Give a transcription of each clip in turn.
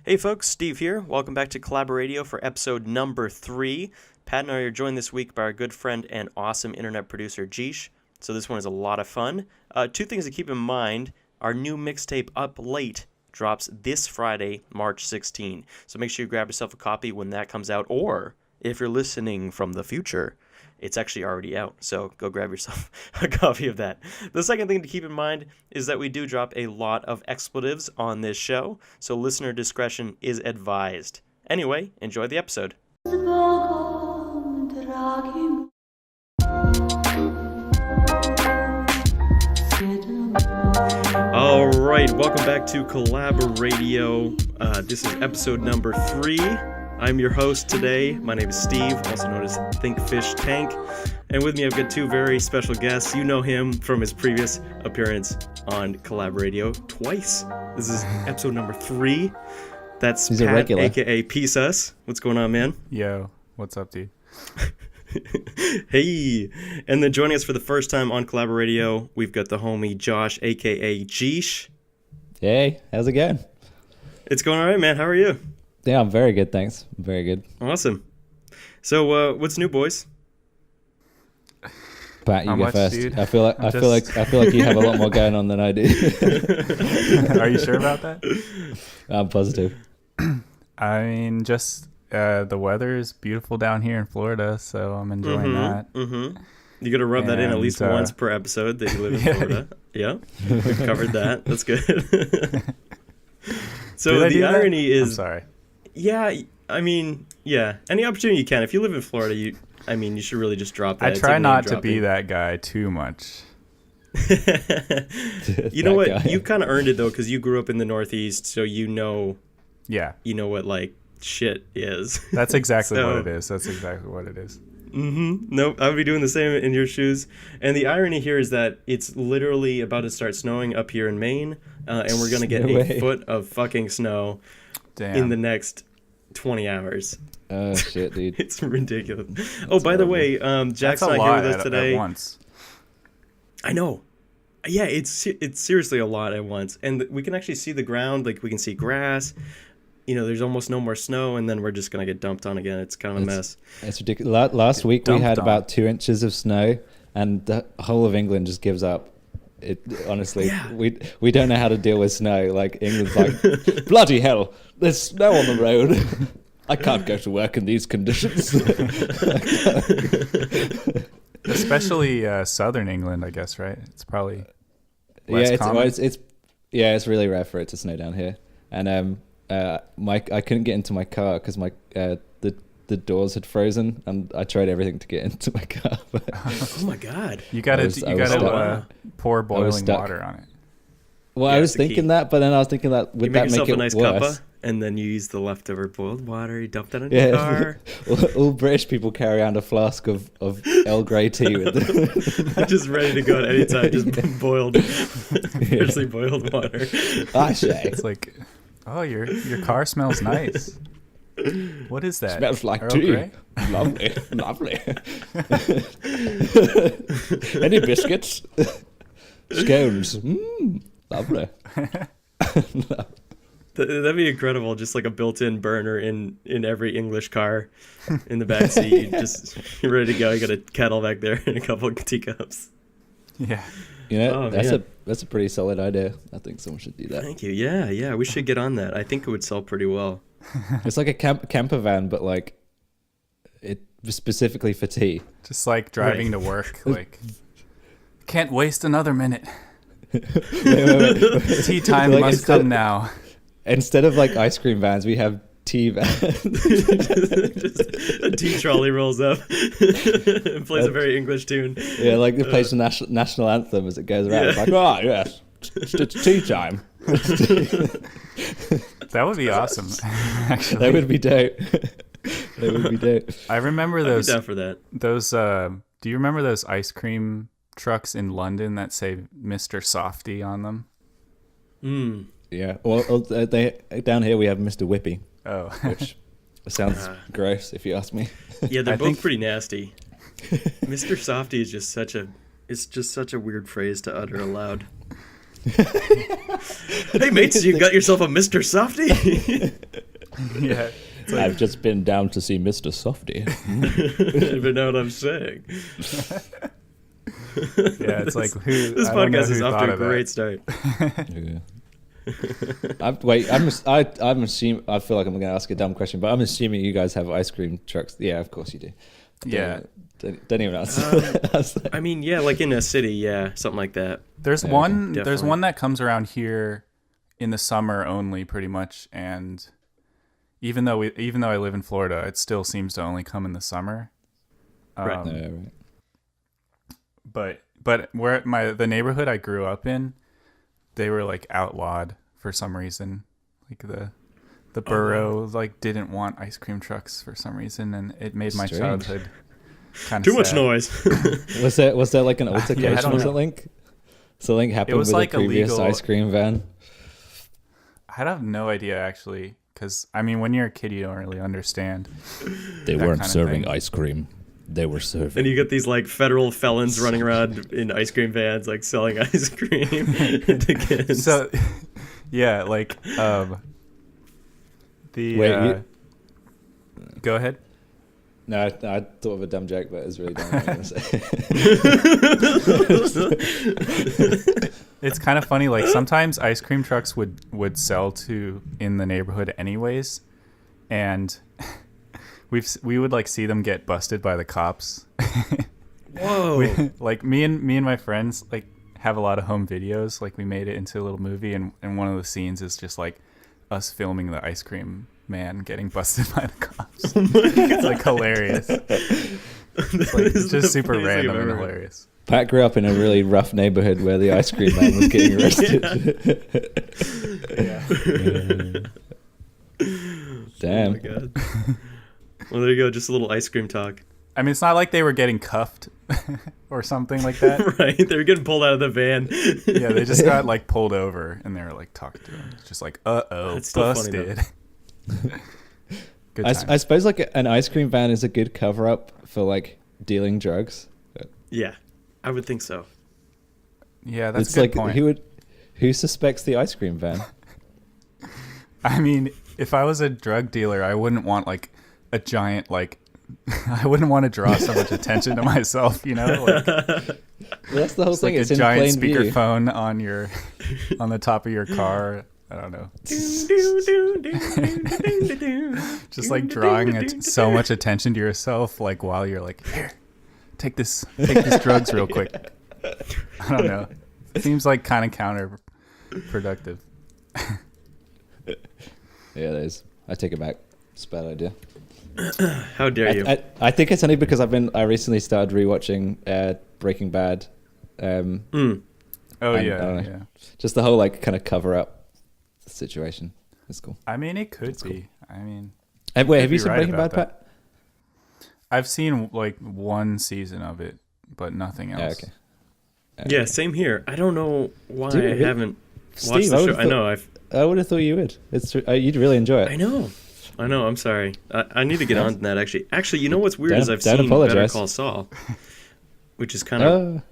Hey folks, Steve here. Welcome back to CollaboRadio for episode number 3. Pat and I are joined this week by our good friend and awesome internet producer, Jeesh. So this one is a lot of fun. Two things to keep in mind. Our new mixtape, Up Late, drops this Friday, March 16. So make sure you grab yourself a copy when that comes out. Or, if you're listening from the future, it's actually already out, so go grab yourself a copy of that. The second thing to keep in mind is that we do drop a lot of expletives on this show, so listener discretion is advised. Anyway, enjoy the episode. All right, welcome back to CollaboRadio. This is episode number 3. I'm your host today. My name is Steve, also known as ThinkFishTank. And with me, I've got two very special guests. You know him from his previous appearance on CollaboRadio twice. This is episode number 3. That's He's Pat, a regular. a.k.a. P.SUS. What's going on, man? Yo, what's up, dude? Hey. And then joining us for the first time on CollaboRadio, we've got the homie Josh, a.k.a. Jeesh. Hey, how's it going? It's going all right, man. How are you? Yeah, I'm very good, thanks. Very good. Awesome. So, what's new, boys? Pat, you Not go much, first. dude. I feel like you have a lot more going on than I do. Are you sure about that? I'm positive. I mean, just the weather is beautiful down here in Florida, so I'm enjoying that. Mm-hmm. You got to rub that in at least once per episode that you live in Florida. Yeah, we've covered that. That's good. So the irony is, I'm sorry. Yeah, I mean, yeah. Any opportunity you can. If you live in Florida, you should really just drop that. I It's try like not name to be that guy too much. You know what? Guy. You kind of earned it though, because you grew up in the Northeast, so you know Yeah, what like shit is. that's exactly So- what it is. That's exactly what it is. Nope, I would be doing the same in your shoes. And the irony here is that it's literally about to start snowing up here in Maine, and we're going to get No a way. foot of fucking snow Damn. in the next 20 hours. Oh, shit, dude. It's ridiculous. Oh, by the way, That's Jack's a not here lot with us at today. once. I know. Yeah, it's seriously a lot at once. And we can actually see the ground, like we can see grass. You know, there's almost no more snow, and then we're just going to get dumped on again. It's kind of a mess. It's ridiculous. Last week we Dumped had on. about 2 inches of snow, and the whole of England just gives up. It honestly, Yeah. we don't know how to deal with snow. Like England's like, bloody hell, there's snow on the road. I can't go to work in these conditions. Especially southern England, I guess, right? It's probably less yeah, common. it's really rare for it to snow down here, and I couldn't get into my car because the doors had frozen, and I tried everything to get into my car. But Oh, my God. You gotta I was stuck. pour boiling stuck. water on it. well, Yeah, I was it's the key. thinking that, but then I was thinking that You would make that yourself make a it nice worse? cuppa, and then you use the leftover boiled water. You dump that in your Yeah, car. all British people carry around a flask of Earl Grey tea with them. Just ready to go at any time. Just boiled, freshly boiled water. I say, It's like, oh, your car smells nice. What is that? smells like Earl tea. Grey? Lovely, lovely. Any biscuits? Scones. Lovely. That'd be incredible. Just like a built-in burner in every English car in the back seat. You're ready to go. You got a kettle back there and a couple of teacups. Yeah. You know, Oh, that's man. a pretty solid idea. I think someone should do that. Thank you. Yeah. We should get on that. I think it would sell pretty well. It's like a camper van, but like it specifically for tea. Just like driving to work, like, can't waste another minute. Wait. Tea time Like, must come now. Instead of like ice cream vans, we have tea vans. Just a tea trolley rolls up and plays a very English tune. Yeah, like it plays the national anthem as it goes around. It's like, oh yes, it's tea time. That would be awesome. Actually, That would be dope. That would be dope. I remember I'd be those. down for that. Do you remember those ice cream trucks in London that say Mr. Softy on them? Yeah. Well, they down here we have Mr. Whippy, Oh, which sounds gross if you ask me. Yeah, they're I both think- pretty nasty. Mr. Softy is just such a weird phrase to utter aloud. Hey mates, you got yourself a Mr. Softy? Yeah. It's like, I've just been down to see Mr. Softy. But know what I'm saying. yeah, it's like who. This I don't know podcast is who off thought to a of that. great start. Yeah. I'm assuming. I feel like I'm going to ask a dumb question, but I'm assuming you guys have ice cream trucks. Yeah, of course you do. Yeah. Don't even ask. I mean, yeah, like in a city, yeah, something like that. There's Yeah, one. okay. There's Definitely. one that comes around here in the summer only, pretty much. And even though I live in Florida, it still seems to only come in the summer. Right. Right. But where the neighborhood I grew up in, they were like outlawed for some reason. Like the borough like didn't want ice cream trucks for some reason, and it made my Strange. childhood kind of Too much noise. Was there like an altercation don't or know. something? Something happened was with like a previous illegal. ice cream van. I have no idea actually, because I mean, when you're a kid, you don't really understand. They That weren't kind of serving thing. ice cream. They were serving. And you get these like federal felons running around in ice cream vans, like selling ice cream to kids. So, yeah, like the. Wait, Go ahead. No, I thought of a dumb joke, but it was really dumb. I'm gonna say. It's kind of funny. Like sometimes ice cream trucks would sell to in the neighborhood anyways, and we would like see them get busted by the cops. Whoa. Like me and my friends like have a lot of home videos. Like we made it into a little movie, and one of the scenes is just like us filming the ice cream man getting busted by the cops. It's like hilarious. It's like is just the super funniest thing random I've and ever heard. hilarious. Pat grew up in a really rough neighborhood where the ice cream man was getting arrested. Damn. Oh my god. Well, there you go. Just a little ice cream talk. I mean, it's not like they were getting cuffed or something like that. Right? They were getting pulled out of the van. Yeah, they just got like pulled over and they were like talking to him. It's just like, That's still funny, busted. Good I times. suppose like an ice cream van is a good cover up for like dealing drugs. Yeah, I would think so. Yeah, that's It's a like good point. who suspects the ice cream van? I mean, if I was a drug dealer, I wouldn't want like a giant like I wouldn't want to draw so much attention to myself, you know? Like, Well, that's the whole it's thing. like It's a in giant plain view. speakerphone on the top of your car. I don't know. Just like drawing so much attention to yourself, like while you're like, here, take this drugs real quick. I don't know. It seems like kind of counterproductive. Yeah, it is. I take it back. It's a bad idea. How dare you? I think it's only because I recently started rewatching Breaking Bad. Oh And, yeah, yeah. Just the whole like kind of cover up situation. It's cool. I mean, it could be. I mean, Wait, could have you be seen right Breaking about Bad, that. Pat? I've seen like one season of it, but nothing else. Okay. Yeah, same here. I don't know why Dude, I really? haven't Steve, watched the I show. would've I know. I would have thought you would. It's you'd really enjoy it. I know. I'm sorry. I need to get on that actually. Actually, you know what's weird is I've Don't seen Better apologize. Call Saul, which is kind of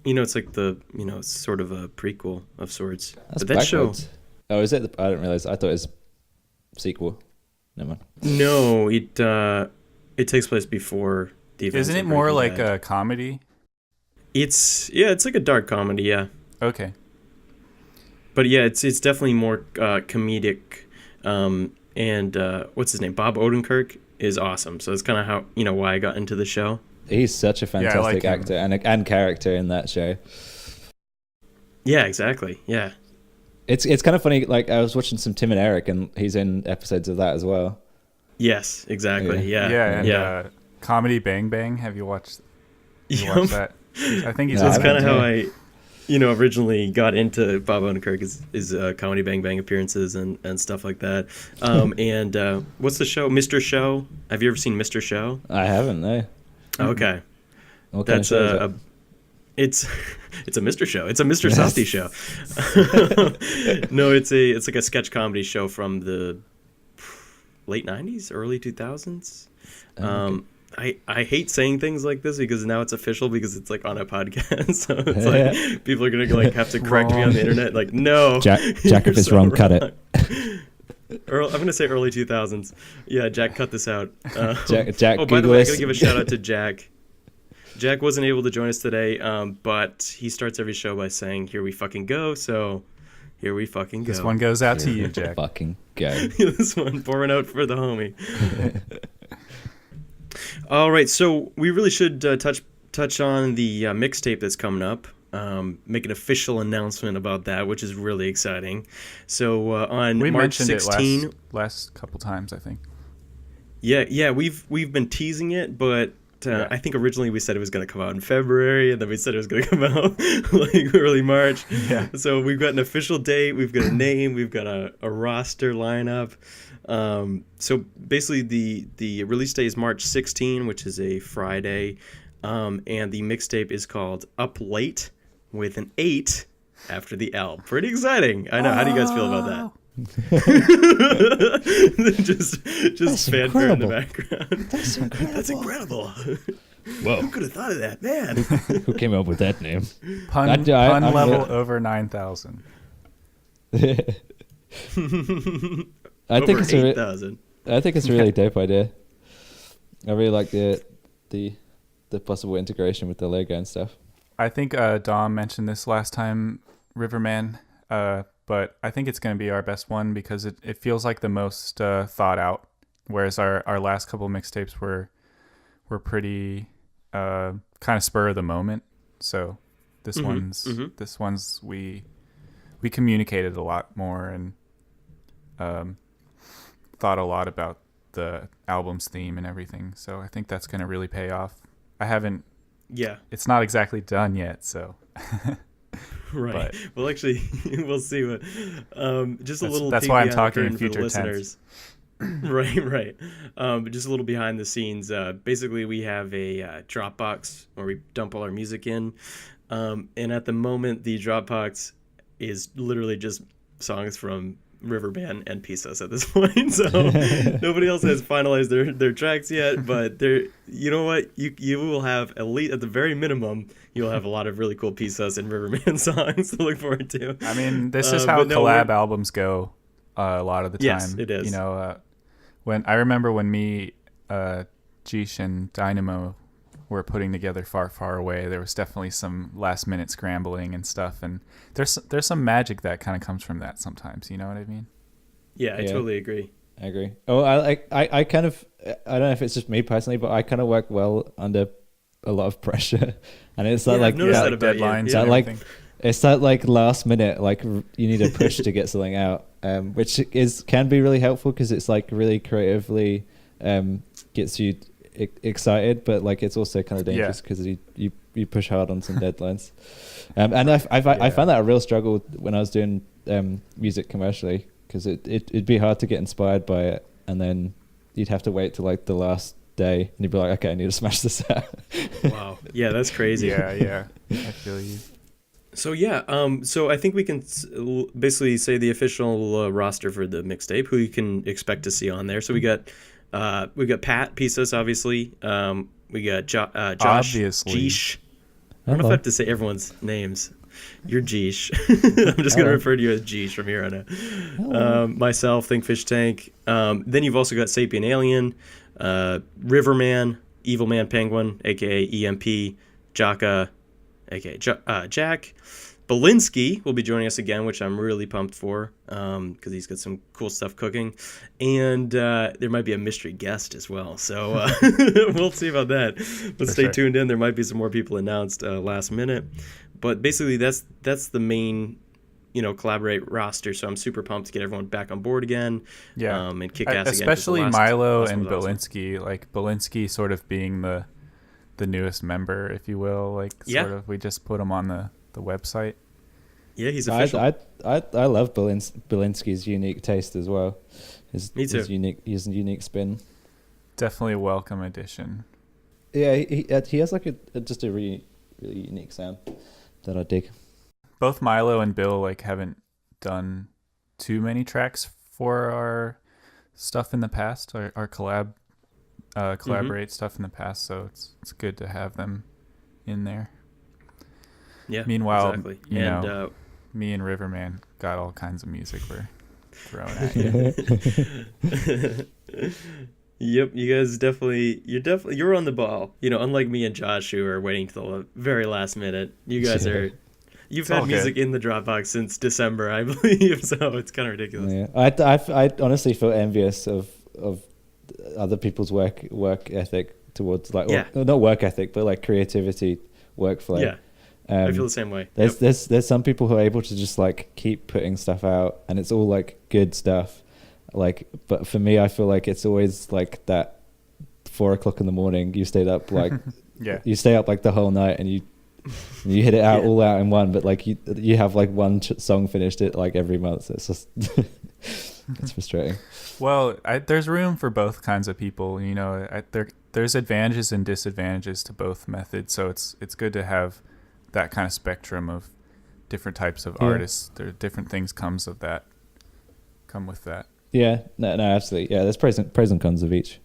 Oh, it's like it's sort of a prequel of sorts. that's But that show, backwards. Oh, is it? I didn't realize. I thought it was sequel. Never mind. no, it takes place before the events. Isn't of it more Breaking like Bad. a comedy? It's like a dark comedy, yeah. Okay. But yeah, it's definitely more comedic. And what's his name? Bob Odenkirk is awesome. So that's kind of how why I got into the show. He's such a Yeah, I like fantastic him. actor and character in that show. Yeah, exactly. Yeah. It's kind of funny. Like I was watching some Tim and Eric, and he's in episodes of that as well. Yes, exactly. Yeah. And Yeah. Comedy Bang Bang. Have you watched? Yup. Watched that? I think he's. No, That's I kind of haven't, how yeah. I, originally got into Bob Odenkirk is Comedy Bang Bang appearances and stuff like that. And what's the show? Mr. Show. Have you ever seen Mr. Show? I haven't. No. Okay. What kind of That's show is it? it's a Mr. Show. It's a Mr. Softy show. No, it's like a sketch comedy show from the late 90s, early 2000s. Okay. I hate saying things like this because now it's official because it's like on a podcast. So it's like people are gonna like have to correct me on the internet. Like, no, Jack, if it's wrong, cut it. I'm gonna say early 2000s. Yeah, Jack, cut this out. Jack. Oh, by the way, I gotta give a shout out to Jack. Jack wasn't able to join us today, but he starts every show by saying, "Here we fucking go." So here we fucking go. This one goes out to you, Jack. Fucking go. This one pouring out for the homie. All right, so we really should touch on the mixtape that's coming up. Make an official announcement about that, which is really exciting. So on we March mentioned 16, it last couple times, I think. Yeah, we've been teasing it, but I think originally we said it was going to come out in February, and then we said it was going to come out like early March. Yeah. So we've got an official date, we've got a name, we've got a roster lineup. So basically the release date is March 16, which is a Friday, and the mixtape is called Up Late with an 8 after the L. Pretty exciting. I know. How do you guys feel about that? just fanfare in the background. That's incredible. Whoa. Who could have thought of that, man? Who came up with that name? Pun level over 9,000. I think it's 8,000. I think it's a really dope idea. I really like the possible integration with the logo and stuff. I think Dom mentioned this last time, Riverman, but I think it's going to be our best one because it feels like the most thought out, whereas our last couple mixtapes were pretty kind of spur of the moment. So this one's we communicated a lot more and thought a lot about the album's theme and everything. So I think that's going to really pay off. Yeah. It's not exactly done yet, so. Right. But well, actually, we'll see what. Just a little. That's why I'm talking in future tense. Right. Just a little behind the scenes. Basically, we have a Dropbox where we dump all our music in, and at the moment, the Dropbox is literally just songs from Riverband and P.SUS at this point. So nobody else has finalized their tracks yet, but you know what, you will have at the very minimum you'll have a lot of really cool P.SUS and Riverband songs to look forward to. I mean, this is how collab albums go a lot of the time. Yes, it is. You know, when I remember when me, Jeesh and Dynamo were putting together Far Far Away, there was definitely some last minute scrambling and stuff, and there's some magic that kind of comes from that sometimes, you know what I mean? Yeah, I totally agree. I agree. Oh, I kind of, I don't know if it's just me personally, but I kind of work well under a lot of pressure, and it's that like deadlines, that like it's that like last minute, like you need a push to get something out, which can be really helpful because it's like really creatively gets you excited, but like it's also kind of dangerous because you push hard on some deadlines. And I found that a real struggle when I was doing music commercially, because it'd be hard to get inspired by it, and then you'd have to wait till like the last day and you'd be like, okay, I need to smash this out. Wow. Yeah, that's crazy. Yeah I feel you. So so I think we can basically say the official roster for the mixtape, who you can expect to see on there. So we got Pat, P.SUS, obviously. We got Josh, obviously. Jeesh. I don't know if I have to say everyone's names. You're Jeesh. I'm just going to refer to you as Jeesh from here on out. Myself, ThinkFishTank. Then you've also got Sapien Alien, Riverman, Evil Man Penguin, a.k.a. EMP, Jaka, a.k.a. Jack. Belinsky will be joining us again, which I'm really pumped for because he's got some cool stuff cooking. And there might be a mystery guest as well. So we'll see about that. But stay tuned in. There might be some more people announced last minute. But basically, that's the main, Collaborate roster. So I'm super pumped to get everyone back on board again. Yeah. And kick ass again. Especially Milo and Belinsky. Awesome. Like Belinsky sort of being the newest member, if you will. Like sort of, we just put him on the website. Yeah, he's official. I love Belinsky's unique taste as well. Me too. His unique spin. Definitely a welcome addition. Yeah, he has like just a really, really unique sound that I dig. Both Milo and Bill haven't done too many tracks for our stuff in the past, our collab Collabor8 stuff in the past, so it's good to have them in there. Yeah. Meanwhile, exactly. you know, me and Riverman got all kinds of music we're throwing at you. Yep, you guys you're on the ball. You know, unlike me and Josh, who are waiting till the very last minute. You guys you've had music in the Dropbox since December, I believe. So it's kind of ridiculous. Yeah, I honestly feel envious of other people's work ethic towards like, or not work ethic, but like creativity workflow. Yeah. I feel the same way. There's some people who are able to just like keep putting stuff out, and it's all like good stuff. Like, but for me, I feel like it's always like that 4 o'clock in the morning. You stayed up like, you stay up like the whole night, and you hit it out all out in one. But like you have like one song finished it like every month. So it's just it's frustrating. Well, there's room for both kinds of people. You know, there's advantages and disadvantages to both methods. So it's good to have that kind of spectrum of different types of artists. There are different things come with that. Yeah, no, absolutely. Yeah, there's pros and cons of each.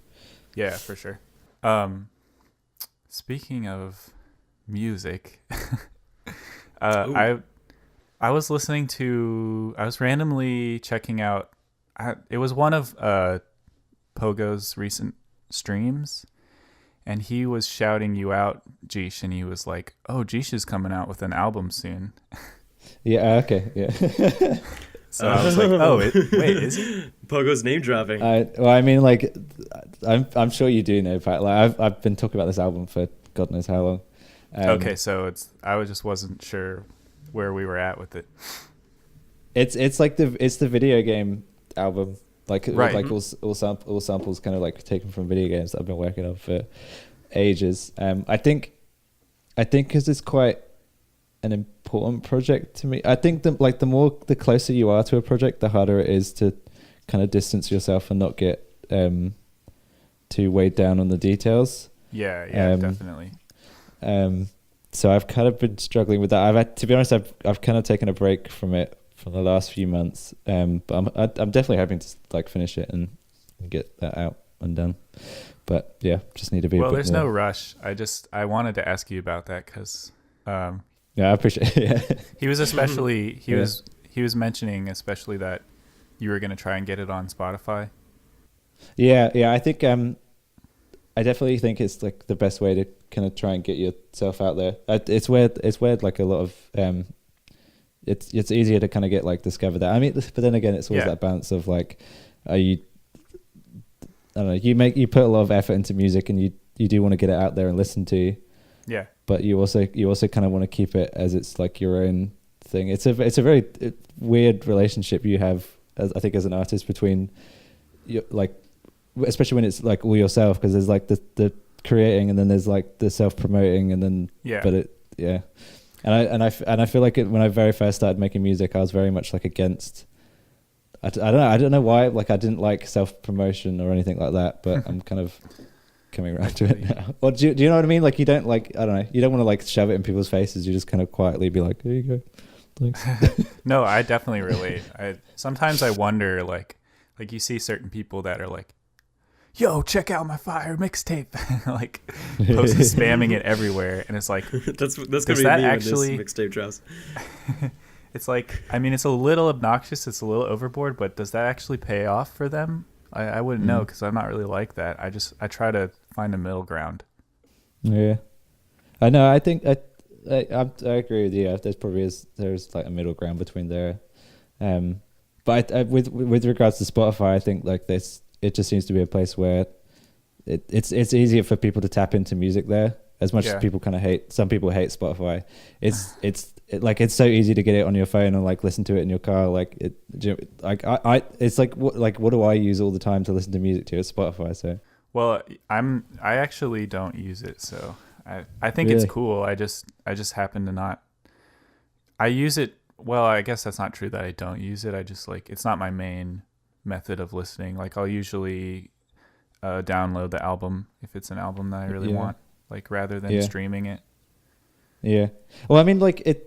Yeah, for sure. Speaking of music, I was randomly checking out. It was one of Pogo's recent streams, and he was shouting you out, Jeesh, and he was like, "Oh, Jeesh is coming out with an album soon." Yeah. Okay. Yeah. So I was like, "Oh, wait, is he?" Pogo's name dropping. I mean, like, I'm sure you do know, Pat. Like, I've been talking about this album for God knows how long. Okay, so I just wasn't sure where we were at with it. It's like the video game album, like right. Like all samples kind of like taken from video games that I've been working on for ages. I think because it's quite an important project to me. I think the closer you are to a project, the harder it is to kind of distance yourself and not get too weighed down on the details. Yeah, definitely. So I've kind of been struggling with that. To be honest, I've kind of taken a break from it for the last few months. But I'm definitely hoping to like finish it and get that out and done. But yeah, just need to be. Well, there's no rush. I wanted to ask you about that because. Yeah, I appreciate it. Yeah. He was especially he was mentioning especially that you were going to try and get it on Spotify. Yeah. I think I definitely think it's like the best way to kind of try and get yourself out there. It's weird like a lot of it's easier to kind of get like discovered that. I mean, but then again, it's always that balance of like, I don't know, you put a lot of effort into music and you do want to get it out there and listen to. Yeah. But you also kind of want to keep it as it's like your own thing. It's a very weird relationship you have, I think, as an artist between, like, especially when it's like all yourself, because there's like the creating and then there's like the self promoting and then and I feel like when I very first started making music, I was very much like against. I don't know why. Like I didn't like self promotion or anything like that, but I'm kind of coming around to it now. Or do you know what I mean? Like you don't like, I don't know, you don't want to like shove it in people's faces. You just kind of quietly be like, there you go. Thanks. No, I definitely relate. Sometimes I wonder like you see certain people that are like, yo, check out my fire mixtape, like spamming it everywhere, and it's like that's gonna be that me actually when this mixtape drops. It's like, I mean, it's a little obnoxious, it's a little overboard, but does that actually pay off for them? I wouldn't know because I'm not really like that. I try to find a middle ground. Yeah, I know. I think I agree with you. There's like a middle ground between there, but with regards to Spotify, I think like this, it just seems to be a place where it's easier for people to tap into music there. As much as people kind of some people hate Spotify. It's so easy to get it on your phone and like listen to it in your car. Like it's like what do I use all the time to listen to music to? It's Spotify. So well, I actually don't use it, so I think it's cool. I just happen to not. I use it. Well, I guess that's not true that I don't use it. I just like, it's not my main method of listening. Like I'll usually download the album if it's an album that I really want, like rather than streaming it. Yeah. Well, I mean, like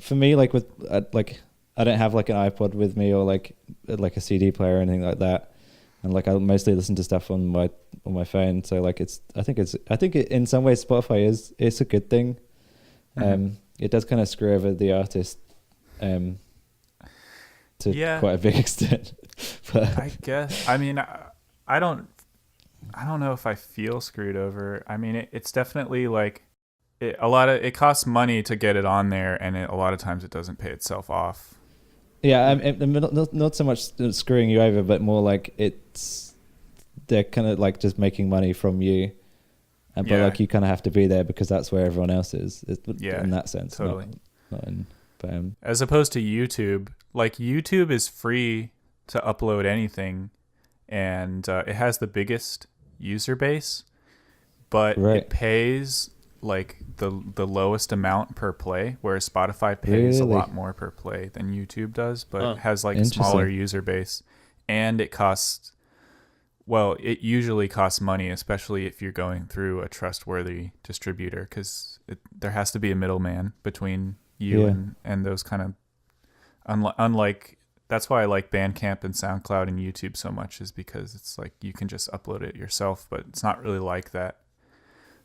for me, like with like I don't have like an iPod with me or like a CD player or anything like that. and like I mostly listen to stuff on my phone. So like I think it, in some ways Spotify it's a good thing. It does kind of screw over the artist to quite a big extent. But I guess, I mean, I don't know if I feel screwed over. I mean, it's definitely like it costs money to get it on there, and a lot of times it doesn't pay itself off. Yeah, not so much screwing you over, but more like they're kind of like just making money from you, but like you kind of have to be there because that's where everyone else is. In that sense, totally. Not in, but, as opposed to YouTube, like YouTube is free to upload anything, and it has the biggest user base, but it pays like the lowest amount per play, whereas Spotify pays a lot more per play than YouTube does, but it has like a smaller user base, and it usually costs money, especially if you're going through a trustworthy distributor, because there has to be a middleman between you and those kind of unlike. That's why I like Bandcamp and SoundCloud and YouTube so much, is because it's like you can just upload it yourself, but it's not really like that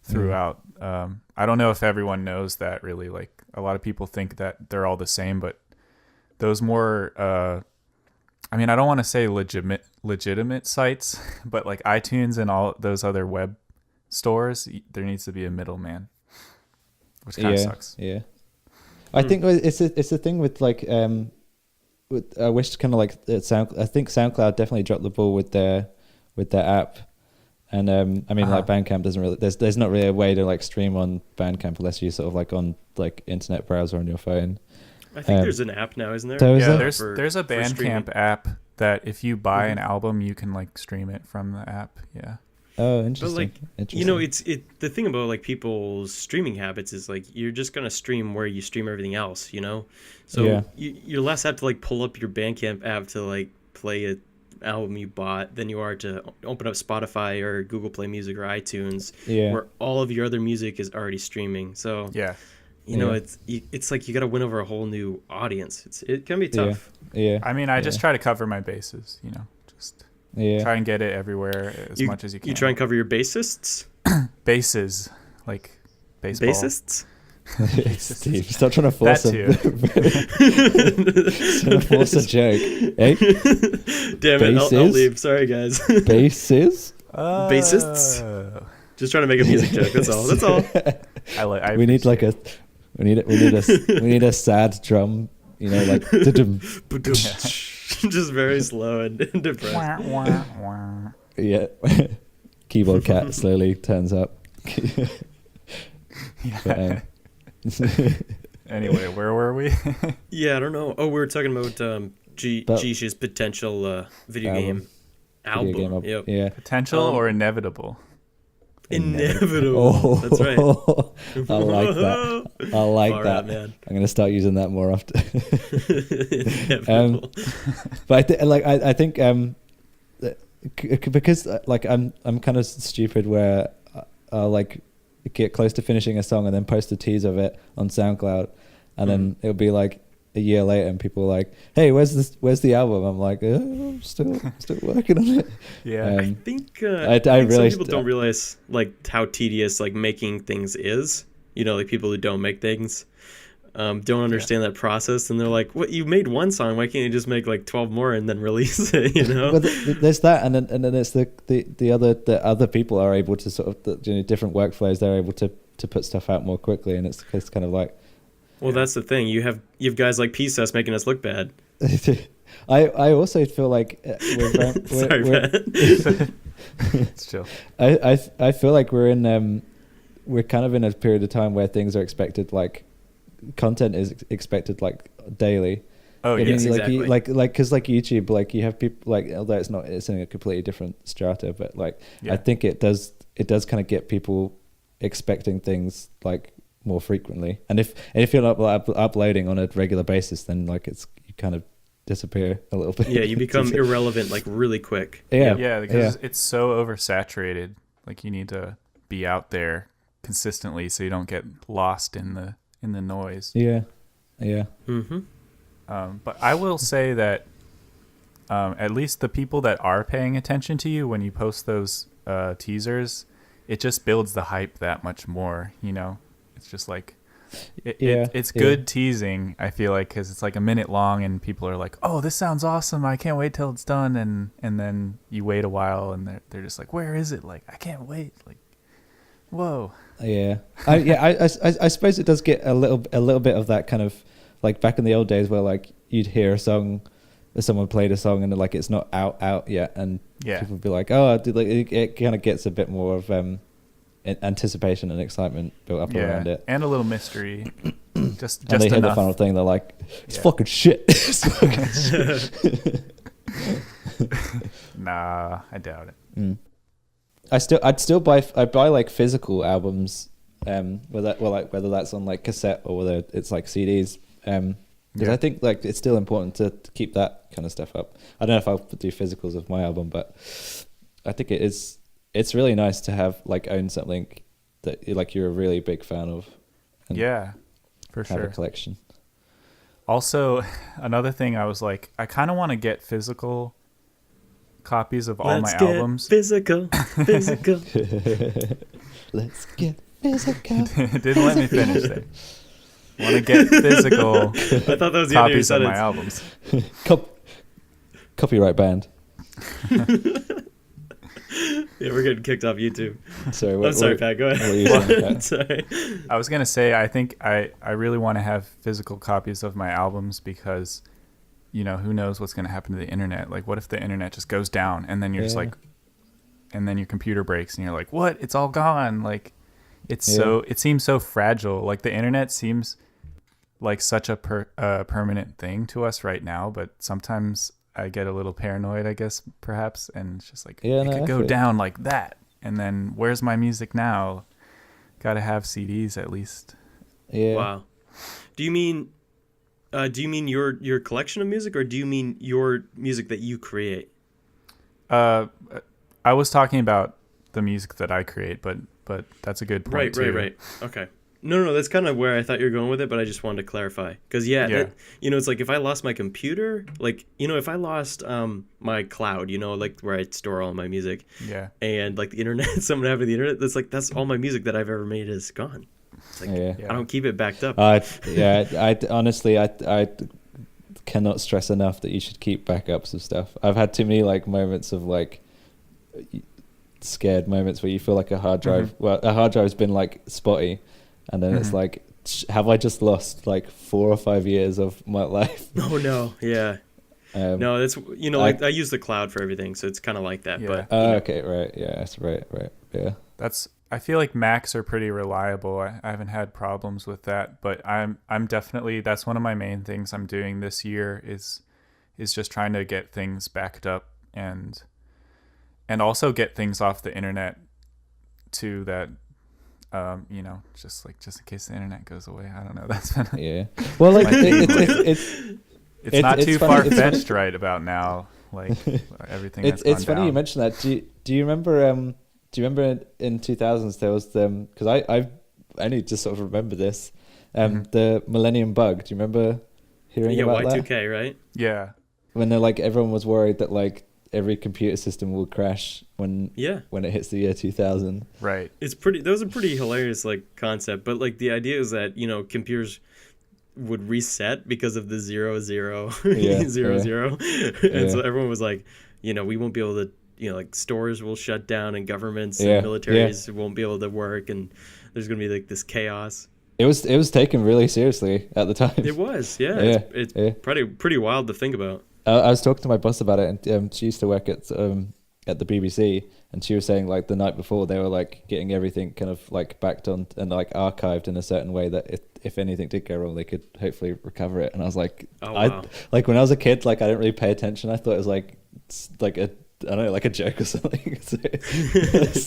throughout. I don't know if everyone knows that, really. Like a lot of people think that they're all the same, but those more I mean, I don't want to say legitimate sites, but like iTunes and all those other web stores, there needs to be a middleman, which kind of sucks. I think it's a thing with like I wish kind of like I think SoundCloud definitely dropped the ball with their app, and I mean like Bandcamp doesn't really. There's not really a way to like stream on Bandcamp unless you sort of like on like internet browser on your phone. I think there's an app now, isn't there? There's a Bandcamp app that if you buy an album, you can like stream it from the app. Yeah. Oh, interesting. But like, you know, the thing about like people's streaming habits is like you're just gonna stream where you stream everything else, you know. So you're less apt to like pull up your Bandcamp app to like play an album you bought than you are to open up Spotify or Google Play Music or iTunes, where all of your other music is already streaming. So you know, it's like you got to win over a whole new audience. It can be tough. I mean, I just try to cover my bases, you know, just try and get it everywhere as much as you can. You try and cover your bassists? Bases, like baseball. Bassists? Steve, stop trying to force force a joke. Hey? Damn it, I'll leave. Sorry, guys. Bases? Bassists? Just trying to make a music joke. That's all. That's all. We need like we need a sad drum, you know, like just very slow and depressed. Yeah. Keyboard cat slowly turns up. But, anyway, where were we? I don't know. Oh, we were talking about Jeesh's potential video game album. Yep. Yeah. Potential or inevitable? Inevitable. That's right. I like that. I like Far that. out, man. I'm gonna start using that more often. But I think because like I'm kind of stupid where I'll like get close to finishing a song and then post a tease of it on SoundCloud, and then it'll be like a year later and people are like, hey, where's the album? I'm like, I'm still working on it. I think I think really some people don't realize like how tedious like making things is, you know, like people who don't make things don't understand that process, and they're like, what, you made one song, why can't you just make like 12 more and then release it, you know? Well, there's that, and then it's the other people are able to sort of, you know, different workflows, they're able to put stuff out more quickly, and it's kind of like, well, that's the thing. You have guys like P.SUS making us look bad. I also feel like Sorry, man. It's chill. I feel like we're kind of in a period of time where things are expected, like content is expected like daily. Oh, yes, exactly. Like because like YouTube, like you have people like, although it's in a completely different strata, but like I think it does kind of get people expecting things like more frequently, and if you're not uploading on a regular basis, then like you kind of disappear a little bit. You become irrelevant like really quick. Because it's so oversaturated. Like you need to be out there consistently so you don't get lost in the noise. But I will say that at least the people that are paying attention to you when you post those teasers, it just builds the hype that much more. You know, it's just like it's good teasing. I feel like because it's like a minute long and people are like, "Oh, this sounds awesome! I can't wait till it's done." And then you wait a while and they're just like, "Where is it?" Like, I can't wait. Like, whoa. Yeah, I suppose it does get a little bit of that kind of like back in the old days where like you'd hear a song, someone played a song and like it's not out yet, and people would be like, oh, it kind of gets a bit more of anticipation and excitement built up around it, and a little mystery. just and they hear enough. the final thing, they're like, it's fucking shit. It's fucking shit. Nah, I doubt it. I'd buy like physical albums, whether that's on like cassette or whether it's like CDs, because I think like it's still important to keep that kind of stuff up. I don't know if I'll do physicals of my album, but I think it's really nice to have like own something that like you're a really big fan of. And for have sure. a collection. Also, another thing I was like, I kind of want to get physical copies of all my albums. Physical. Let's get physical. Didn't let me finish there. Want to get physical I thought that was the end of your copies of my sentence. albums. Copyright banned. Yeah, we're getting kicked off YouTube. Sorry, I'm sorry, Pat. Go ahead. What are you saying, Pat? Sorry. I was going to say, I think I really want to have physical copies of my albums because, you know, who knows what's going to happen to the internet? Like, what if the internet just goes down and then you're just like, and then your computer breaks and you're like, what? It's all gone. Like, it seems so fragile. Like, the internet seems like such a permanent thing to us right now, but sometimes I get a little paranoid, I guess, perhaps, and it's just like, it could go down like that. And then where's my music now? Got to have CDs at least. Yeah. Wow. Do you mean your collection of music, or do you mean your music that you create? I was talking about the music that I create, but that's a good point too. Right. Okay. No, that's kind of where I thought you were going with it, but I just wanted to clarify. Because, it's like if I lost my computer, like, if I lost my cloud, like where I store all my music, and like the internet, something happened to the internet, that's all my music that I've ever made is gone. It's like, I don't keep it backed up. I honestly cannot stress enough that you should keep backups of stuff. I've had too many like moments of like scared moments where you feel like a hard drive, a hard drive's been like spotty. And then it's like, have I just lost like 4 or 5 years of my life? Oh no, yeah. No, that's I use the cloud for everything, so it's kind of like that. Yeah. But okay, right, yeah, that's right, yeah. I feel like Macs are pretty reliable. I haven't had problems with that, but I'm definitely, that's one of my main things I'm doing this year is just trying to get things backed up and also get things off the internet too that. Just in case the internet goes away. I don't know. That's been Well, like it's not too far fetched right about now. Like everything. It's funny you mentioned that. Do you remember? Do you remember in 2000s there was because I only just sort of remember this. The Millennium Bug. Do you remember hearing about that? Y2K, right? Yeah. When they're like everyone was worried that like every computer system will crash when it hits the year 2000. Right. That was a pretty hilarious like concept, but like the idea is that computers would reset because of the 0 0 0 0, and so everyone was like, we won't be able to, like stores will shut down and governments and militaries won't be able to work, and there's gonna be like this chaos. It was taken really seriously at the time. It was, it's pretty wild to think about. I was talking to my boss about it, and she used to work at the BBC, and she was saying like the night before they were like getting everything kind of like backed on and like archived in a certain way that if anything did go wrong, they could hopefully recover it. And I was like, wow. Like when I was a kid, like I didn't really pay attention. I thought it was like a I don't know, like a joke or something. It's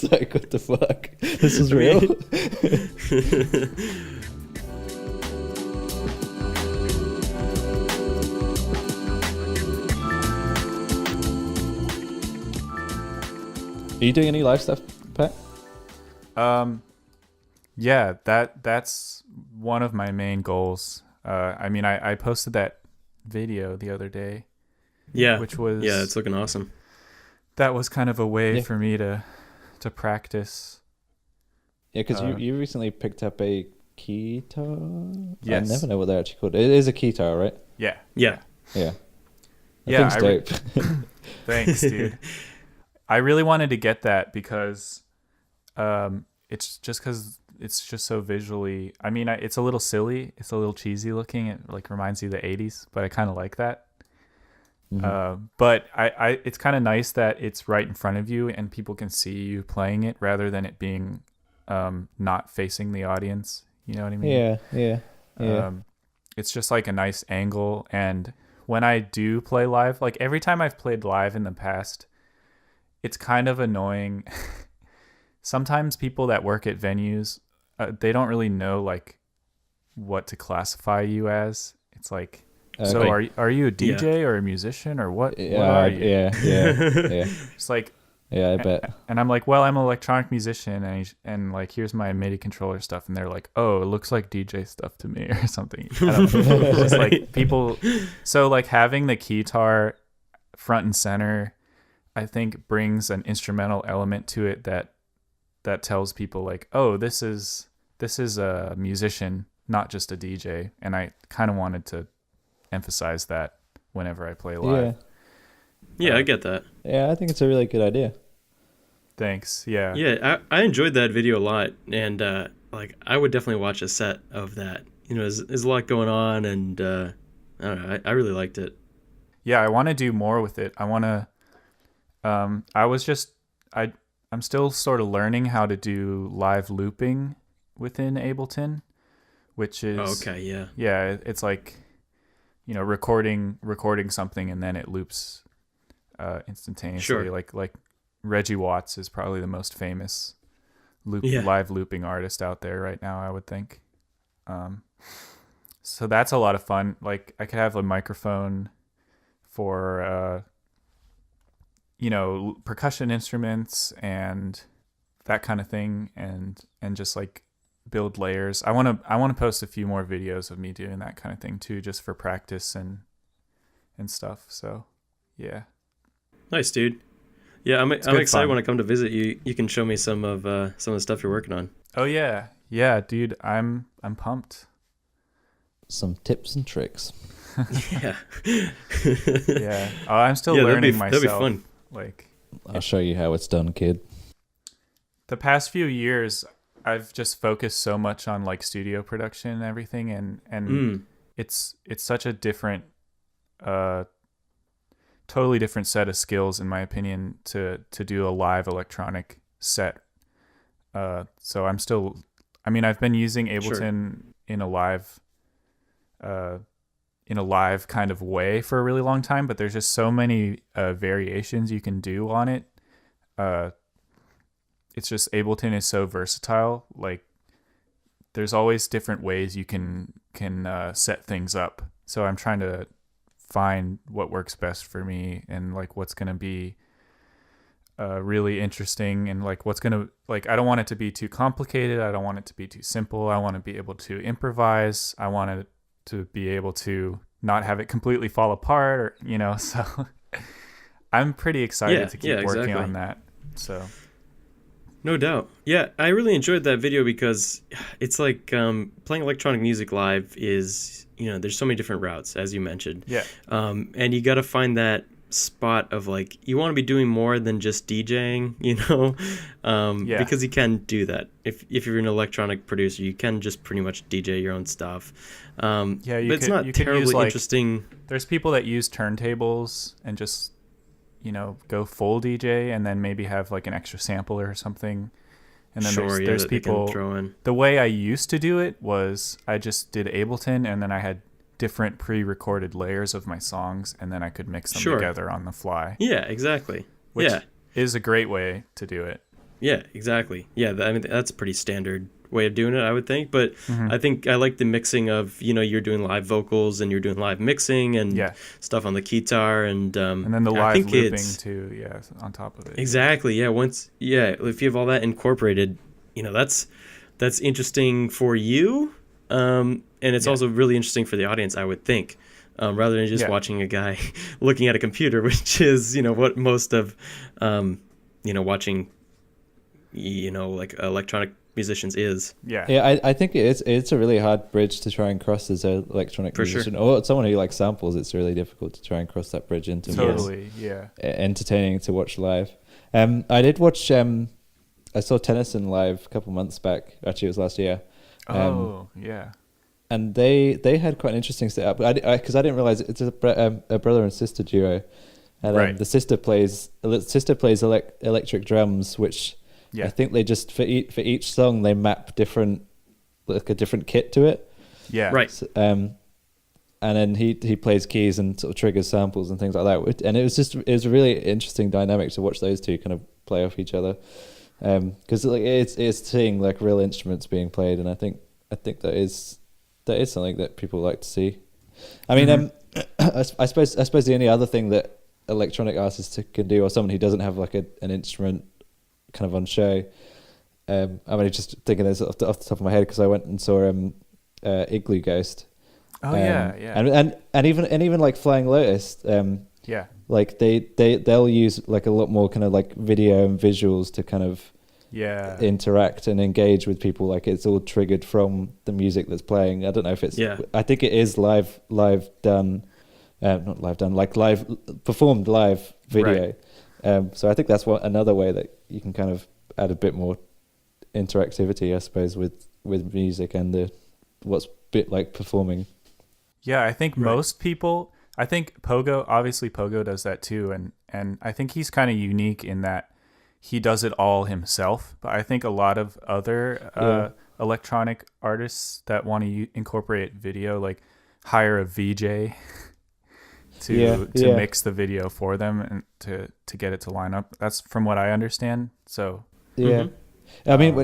like, what the fuck? This is real. Are you doing any live stuff, Pat? Yeah, that's one of my main goals. I posted that video the other day Yeah. which was it's looking awesome. That was kind of a way for me to practice. Yeah, because you recently picked up a keytar. Yes. I never know what they're actually called. It is a keytar, right? Yeah. Yeah. Yeah. Yeah, That thing's dope. Thanks, dude. I really wanted to get that because it's just so visually. I mean, it's a little silly. It's a little cheesy looking. It like reminds you of the 80s, but I kind of like that. But it's kind of nice that it's right in front of you and people can see you playing it rather than it being not facing the audience. You know what I mean? Yeah. It's just like a nice angle. And when I do play live, like every time I've played live in the past, it's kind of annoying. Sometimes people that work at venues, they don't really know like what to classify you as. It's like, so are you a DJ or a musician or what? Yeah, what are you? yeah. It's like, I bet. And I'm like, well, I'm an electronic musician, and like, here's my MIDI controller stuff, and they're like, oh, it looks like DJ stuff to me or something. I don't know. It's just like people. So like having the keytar front and center, I think brings an instrumental element to it that tells people like, oh, this is a musician, not just a DJ, and I kind of wanted to emphasize that whenever I play live. Yeah, I get that. Yeah, I think it's a really good idea. Thanks. Yeah. Yeah, I enjoyed that video a lot, and like I would definitely watch a set of that. You know, there's a lot going on, and I don't know, I really liked it. Yeah, I want to do more with it. I want to. I'm still sort of learning how to do live looping within Ableton, which is yeah. It's like, you know, recording something and then it loops instantaneously. Sure. Like Reggie Watts is probably the most famous live looping artist out there right now, I would think. So that's a lot of fun. Like I could have a microphone for you know, percussion instruments and that kind of thing, and just like build layers. I want to post a few more videos of me doing that kind of thing too, just for practice and stuff. So yeah. Nice, dude. Yeah, I'm excited fun. when I come to visit you. You can show me some of the stuff you're working on. Oh yeah, dude. I'm pumped. Some tips and tricks. Yeah. Yeah. Oh, I'm still learning myself. That'd be fun. Like, I'll show you how it's done, kid. The past few years, I've just focused so much on like studio production and everything, and it's such a different, totally different set of skills, in my opinion, to do a live electronic set. So I'm still, I mean, I've been using Ableton in a live kind of way for a really long time, but there's just so many variations you can do on it. It's just, Ableton is so versatile. Like there's always different ways you can set things up. So I'm trying to find what works best for me, and like what's going to be really interesting, and like what's going to, like, I don't want it to be too complicated. I don't want it to be too simple. I want to be able to improvise. I want it to be able to not have it completely fall apart, or, you know, so I'm pretty excited to keep working on that. So no doubt. Yeah, I really enjoyed that video because it's like playing electronic music live is, you know, there's so many different routes, as you mentioned. Yeah. And you got to find that spot of like, you want to be doing more than just DJing, you know, because you can do that. If you're an electronic producer, you can just pretty much DJ your own stuff. But it's not terribly interesting. There's people that use turntables and just, you know, go full DJ and then maybe have like an extra sampler or something. And then there's people throw in. The way I used to do it was I just did Ableton, and then I had different pre-recorded layers of my songs, and then I could mix them together on the fly. Yeah, exactly. Which is a great way to do it. Yeah, exactly. Yeah, I mean, that's a pretty standard way of doing it, I would think. But I think I like the mixing of, you know, you're doing live vocals and you're doing live mixing and stuff on the guitar, and then the live looping too, on top of it. Exactly. Yeah. If you have all that incorporated, you know, that's interesting for you, and it's also really interesting for the audience, I would think. rather than just watching a guy looking at a computer, which is, what most of, watching, like electronic musicians is. Yeah, I think it's a really hard bridge to try and cross as an electronic musician or someone who likes samples. It's really difficult to try and cross that bridge into entertaining to watch live. I did watch I saw Tennyson live a couple months back. Actually, it was last year. And they had quite an interesting setup. Because I didn't realize it's a brother and sister duo, and the sister plays electric drums, which I think they just for each song they map a different kit to it. Yeah, right. So, and then he plays keys and sort of triggers samples and things like that. And it was a really interesting dynamic to watch those two kind of play off each other. Because like it's seeing like real instruments being played, and I think that is something that people like to see. I mean, I suppose the only other thing that electronic artists can do, or someone who doesn't have like an instrument kind of on show. I mean, just thinking this off the top of my head because I went and saw Igloo Ghost. And even like Flying Lotus. Like they'll use like a lot more kind of like video and visuals to kind of interact and engage with people. Like it's all triggered from the music that's playing. I don't know if it's I think it is live done, not live done, like live performed live video. So I think that's another way that you can kind of add a bit more interactivity, I suppose, with music and what's bit like performing. I think most people, I think Pogo does that too, and I think he's kind of unique in that he does it all himself. But I think a lot of other electronic artists that want to incorporate video, like hire a VJ to mix the video for them and to get it to line up. That's from what I understand. So I mean,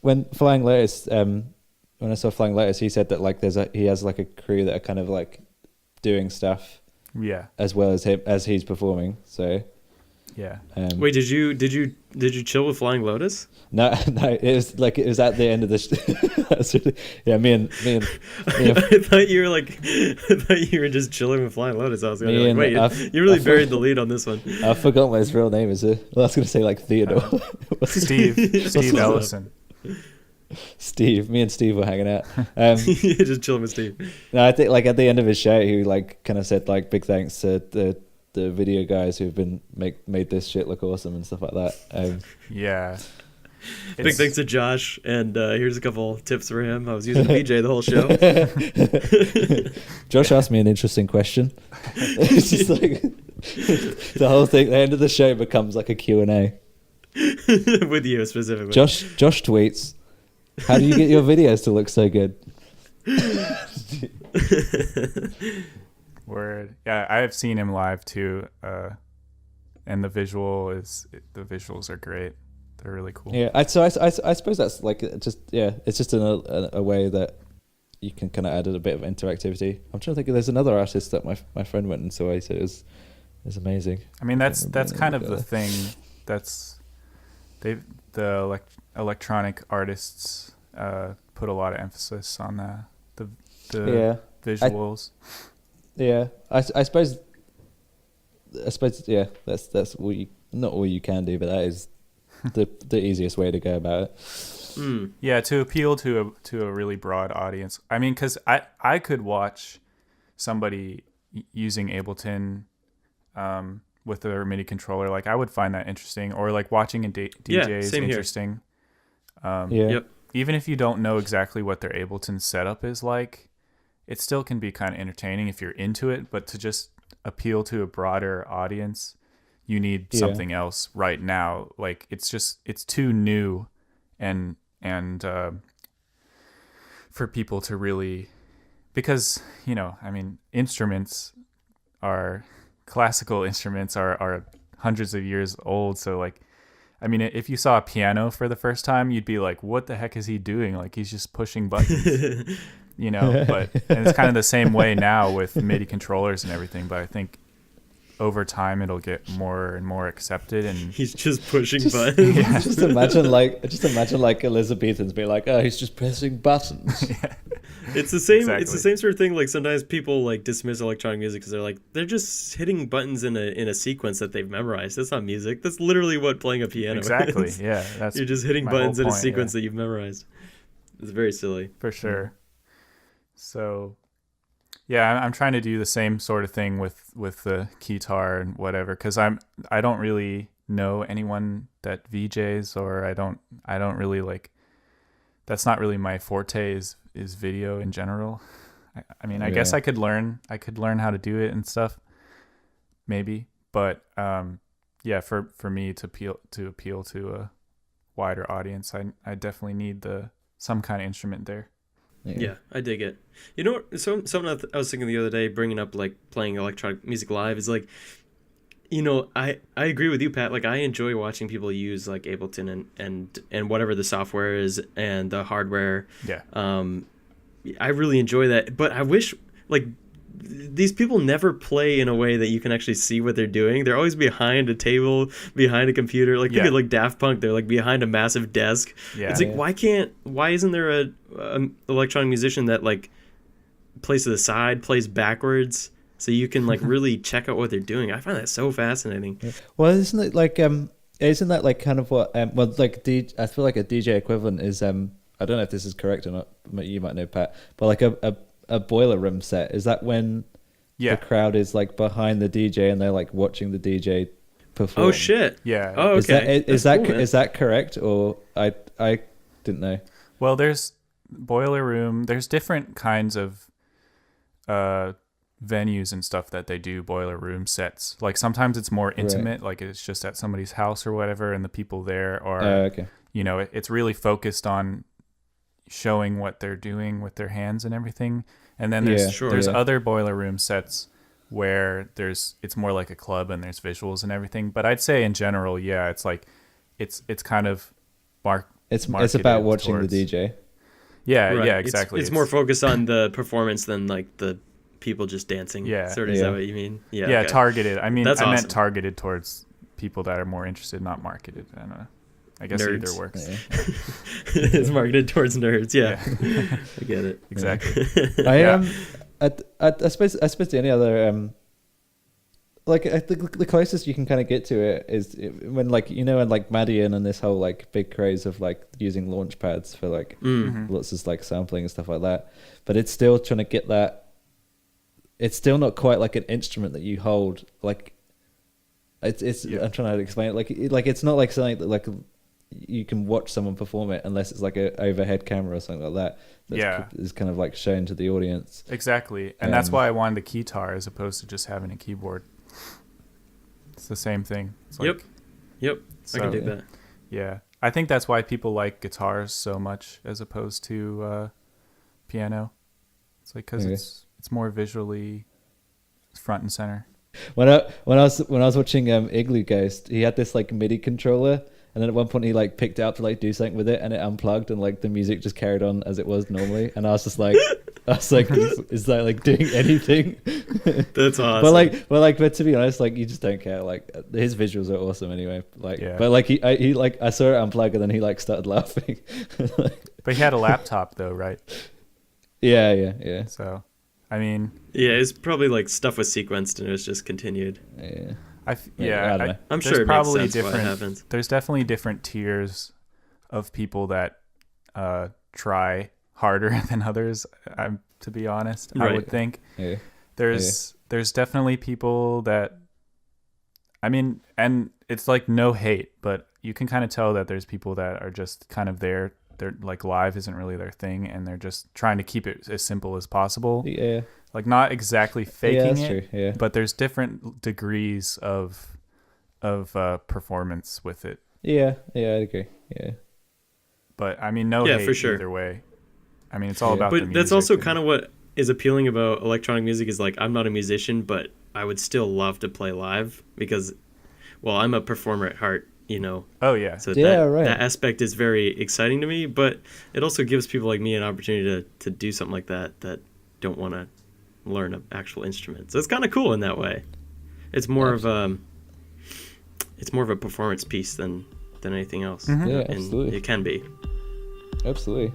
when Flying Lotus, when I saw Flying Lotus, he said that like he has like a crew that are kind of like doing stuff as well as him as he's performing. So wait, did you chill with Flying Lotus? No, it was at the end of the me and I thought you were just chilling with Flying Lotus. I was going to wait, you really buried the lead on this one. I forgot what his real name is. I was going to say like Theodore. Steve Ellison. Steve, me and Steve were hanging out. Just chilling with Steve. No, I think like at the end of his show, he like kind of said like big thanks to the video guys who've been made this shit look awesome and stuff like that. Big thanks to Josh, and here's a couple tips for him. I was using VJ the whole show. Josh asked me an interesting question. It's just like the whole thing. The end of the show becomes like a Q&A with you specifically. Josh tweets, "How do you get your videos to look so good?" Word. Yeah, I have seen him live too, and the visuals are great. They're really cool. Yeah, I suppose that's like it's just a way that you can kind of add a bit of interactivity. I'm trying to think. There's another artist that my friend went and saw. He said it was amazing. I mean, that's kind of the thing. That's the electronic artists put a lot of emphasis on the visuals. I suppose that's not all you can do, but that is the easiest way to go about it. Yeah, to appeal to a really broad audience. I mean, because I could watch somebody using Ableton with their MIDI controller. Like I would find that interesting, or like watching a DJ is interesting. Even if you don't know exactly what their Ableton setup is like, it still can be kind of entertaining if you're into it. But to just appeal to a broader audience, you need something else right now. Like it's too new and for people to really, because I mean, classical instruments are hundreds of years old. So like, I mean, if you saw a piano for the first time, you'd be like, what the heck is he doing? Like he's just pushing buttons. But and it's kind of the same way now with MIDI controllers and everything. But I think over time it'll get more and more accepted. And he's just pushing buttons. Yeah. Just imagine like Elizabethans be like, oh, he's just pressing buttons. It's the same. It's Exactly. the same sort of thing. Like sometimes people like dismiss electronic music because they're like they're just hitting buttons in a sequence that they've memorized. That's not music. That's literally what playing a piano Exactly. is. Yeah. That's You're just hitting my buttons whole in a point, sequence yeah. that you've memorized. It's very silly. For sure. So, yeah, I'm trying to do the same sort of thing with the guitar and whatever, because I don't really know anyone that VJs, or I don't really like. That's not really my forte is video in general. I mean, I guess I could learn how to do it and stuff, maybe, but yeah, for me to appeal to a wider audience, I definitely need some kind of instrument there. Yeah, I dig it. You know what? Something I was thinking the other day, bringing up like playing electronic music live, is like, you know, I agree with you, Pat. Like I enjoy watching people use like Ableton and whatever the software is and the hardware. Yeah. I really enjoy that, but I wish like these people never play in a way that you can actually see what they're doing. They're always behind a table, behind a computer. Like think of like Daft Punk, they're like behind a massive desk. Yeah. It's like why isn't there a electronic musician that like plays to the side, plays backwards, so you can like really check out what they're doing? I find that so fascinating. Well, isn't it like isn't that like kind of what well like I feel like a DJ equivalent is I don't know if this is correct or not. You might know, Pat, but like a boiler room set, is that when the crowd is like behind the DJ and they're like watching the DJ perform? Oh shit. Yeah. Oh, okay. Is that correct, or I didn't know? Well, there's boiler room. There's different kinds of venues and stuff that they do boiler room sets. Like sometimes it's more intimate, like it's just at somebody's house or whatever, and the people there are, you know, it's really focused on showing what they're doing with their hands and everything. And then there's other boiler room sets where it's more like a club and there's visuals and everything. But I'd say in general, it's like it's kind of it's about watching the DJ. Yeah, right. Yeah, exactly. It's more focused on the performance than like the people just dancing. Yeah, sort of. Is that what you mean? Yeah. Yeah, okay. Targeted. I mean, That's I awesome. meant targeted towards people that are more interested, not marketed. I don't know. I guess nerds. Either works. Yeah. It's marketed towards nerds. Yeah. I get it. Exactly. I suppose to any other like I think the closest you can kind of get to it is when like, you know, and like Madian and this whole like big craze of like using launch pads for like lots of like sampling and stuff like that, but it's still trying to get that. It's still not quite like an instrument that you hold. Like it's I'm trying to explain it. Like it's not like something that like you can watch someone perform it unless it's like a overhead camera or something like that. Is kind of like shown to the audience. Exactly, and that's why I wanted the guitar as opposed to just having a keyboard. It's the same thing. It's like, Yep. I can do that. Yeah, I think that's why people like guitars so much as opposed to piano. It's like because it's more visually front and center. When I was watching Igloo Ghost, he had this like MIDI controller, and then at one point he like picked it up to like do something with it, and it unplugged, and like the music just carried on as it was normally. And I was like, is that like doing anything? That's awesome. But to be honest, like you just don't care. Like his visuals are awesome anyway. But like he like I saw it unplug, and then he like started laughing. But he had a laptop though, right? Yeah. So, I mean, it's probably like stuff was sequenced and it was just continued. Yeah. I don't know. I'm sure it probably makes sense different. why it happens. There's definitely different tiers of people that try harder than others. To be honest, I would think. Yeah. There's definitely people that, I mean, and it's like no hate, but you can kind of tell that there's people that are just kind of there. They're like live isn't really their thing, and they're just trying to keep it as simple as possible. Yeah. Like not exactly faking it, true. Yeah. but there's different degrees of performance with it. Yeah, I agree. Yeah. But I mean, no hate for sure. either way. I mean, it's all about the But music. that's also kind of what is appealing about electronic music is like, I'm not a musician, but I would still love to play live because, well, I'm a performer at heart, you know. Oh, yeah. So right. that aspect is very exciting to me, but it also gives people like me an opportunity to do something like that don't want to learn an actual instrument. So it's kind of cool in that way. It's more of a performance piece than anything else. Yeah, and absolutely. it can be. Absolutely.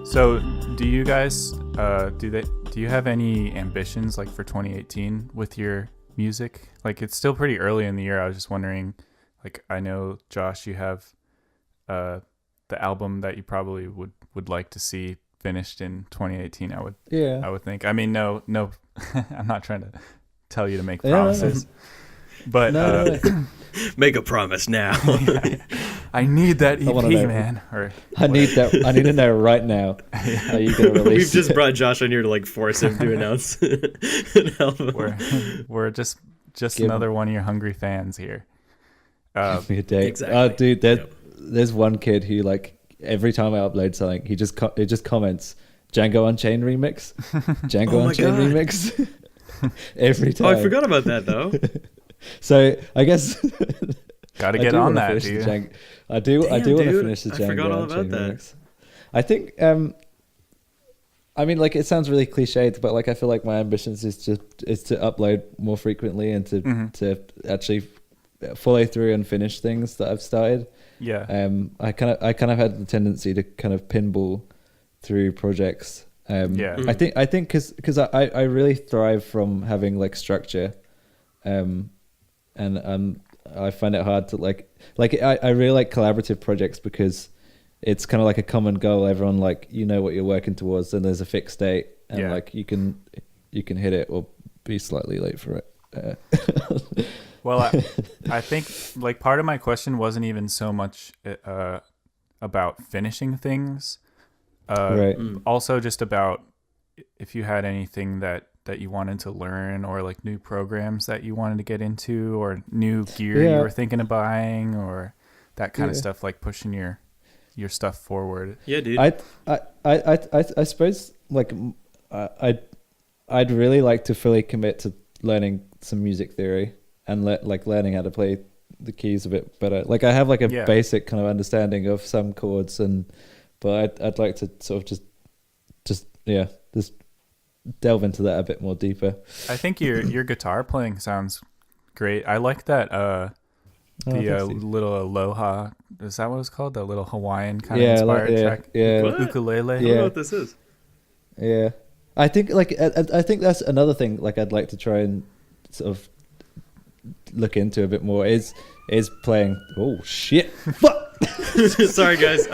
So, do you guys do you have any ambitions like for 2018 with your music? Like, it's still pretty early in the year. I was just wondering, like, I know Josh, you have the album that you probably would like to see finished in 2018. I would think. I mean, no, I'm not trying to tell you to make promises, but no. Make a promise now. I need that EP, know. man. Or I need to know right now. Are you gonna release? We've just brought Josh on here to like force him to announce an album. We're just Give another one of your hungry fans here. Give me a date. Exactly. Oh, dude, there's one kid who like every time I upload something, he just comments Django Unchained remix, Django Unchained remix. Every time. Oh, I forgot about that though. So I guess gotta get on that, dude. I do want to finish the I forgot all Django about Unchained that. remix. I think I mean, like, it sounds really cliched, but like I feel like my ambitions is to upload more frequently and to actually follow through and finish things that I've started. Yeah. I kind of had the tendency to kind of pinball through projects. I think because I really thrive from having like structure, and I find it hard to like I really like collaborative projects because it's kind of like a common goal. Everyone like, you know what you're working towards, and there's a fixed date, and like you can hit it or be slightly late for it. Well, I think like part of my question wasn't even so much about finishing things. Right. Also just about if you had anything that you wanted to learn, or like new programs that you wanted to get into, or new gear you were thinking of buying, or that kind of stuff, like pushing your stuff forward. Yeah, dude. I suppose like I'd really like to fully commit to learning some music theory and learning how to play the keys a bit better. Like I have like a basic kind of understanding of some chords, but I'd like to sort of just delve into that a bit more deeper. I think your guitar playing sounds great. I like that little Aloha, is that what it's called? The little Hawaiian kind of inspired track. Yeah. Ukulele. I don't know what this is. Yeah. I think I think that's another thing like I'd like to try and sort of look into a bit more is playing. Oh shit. Fuck. Sorry guys,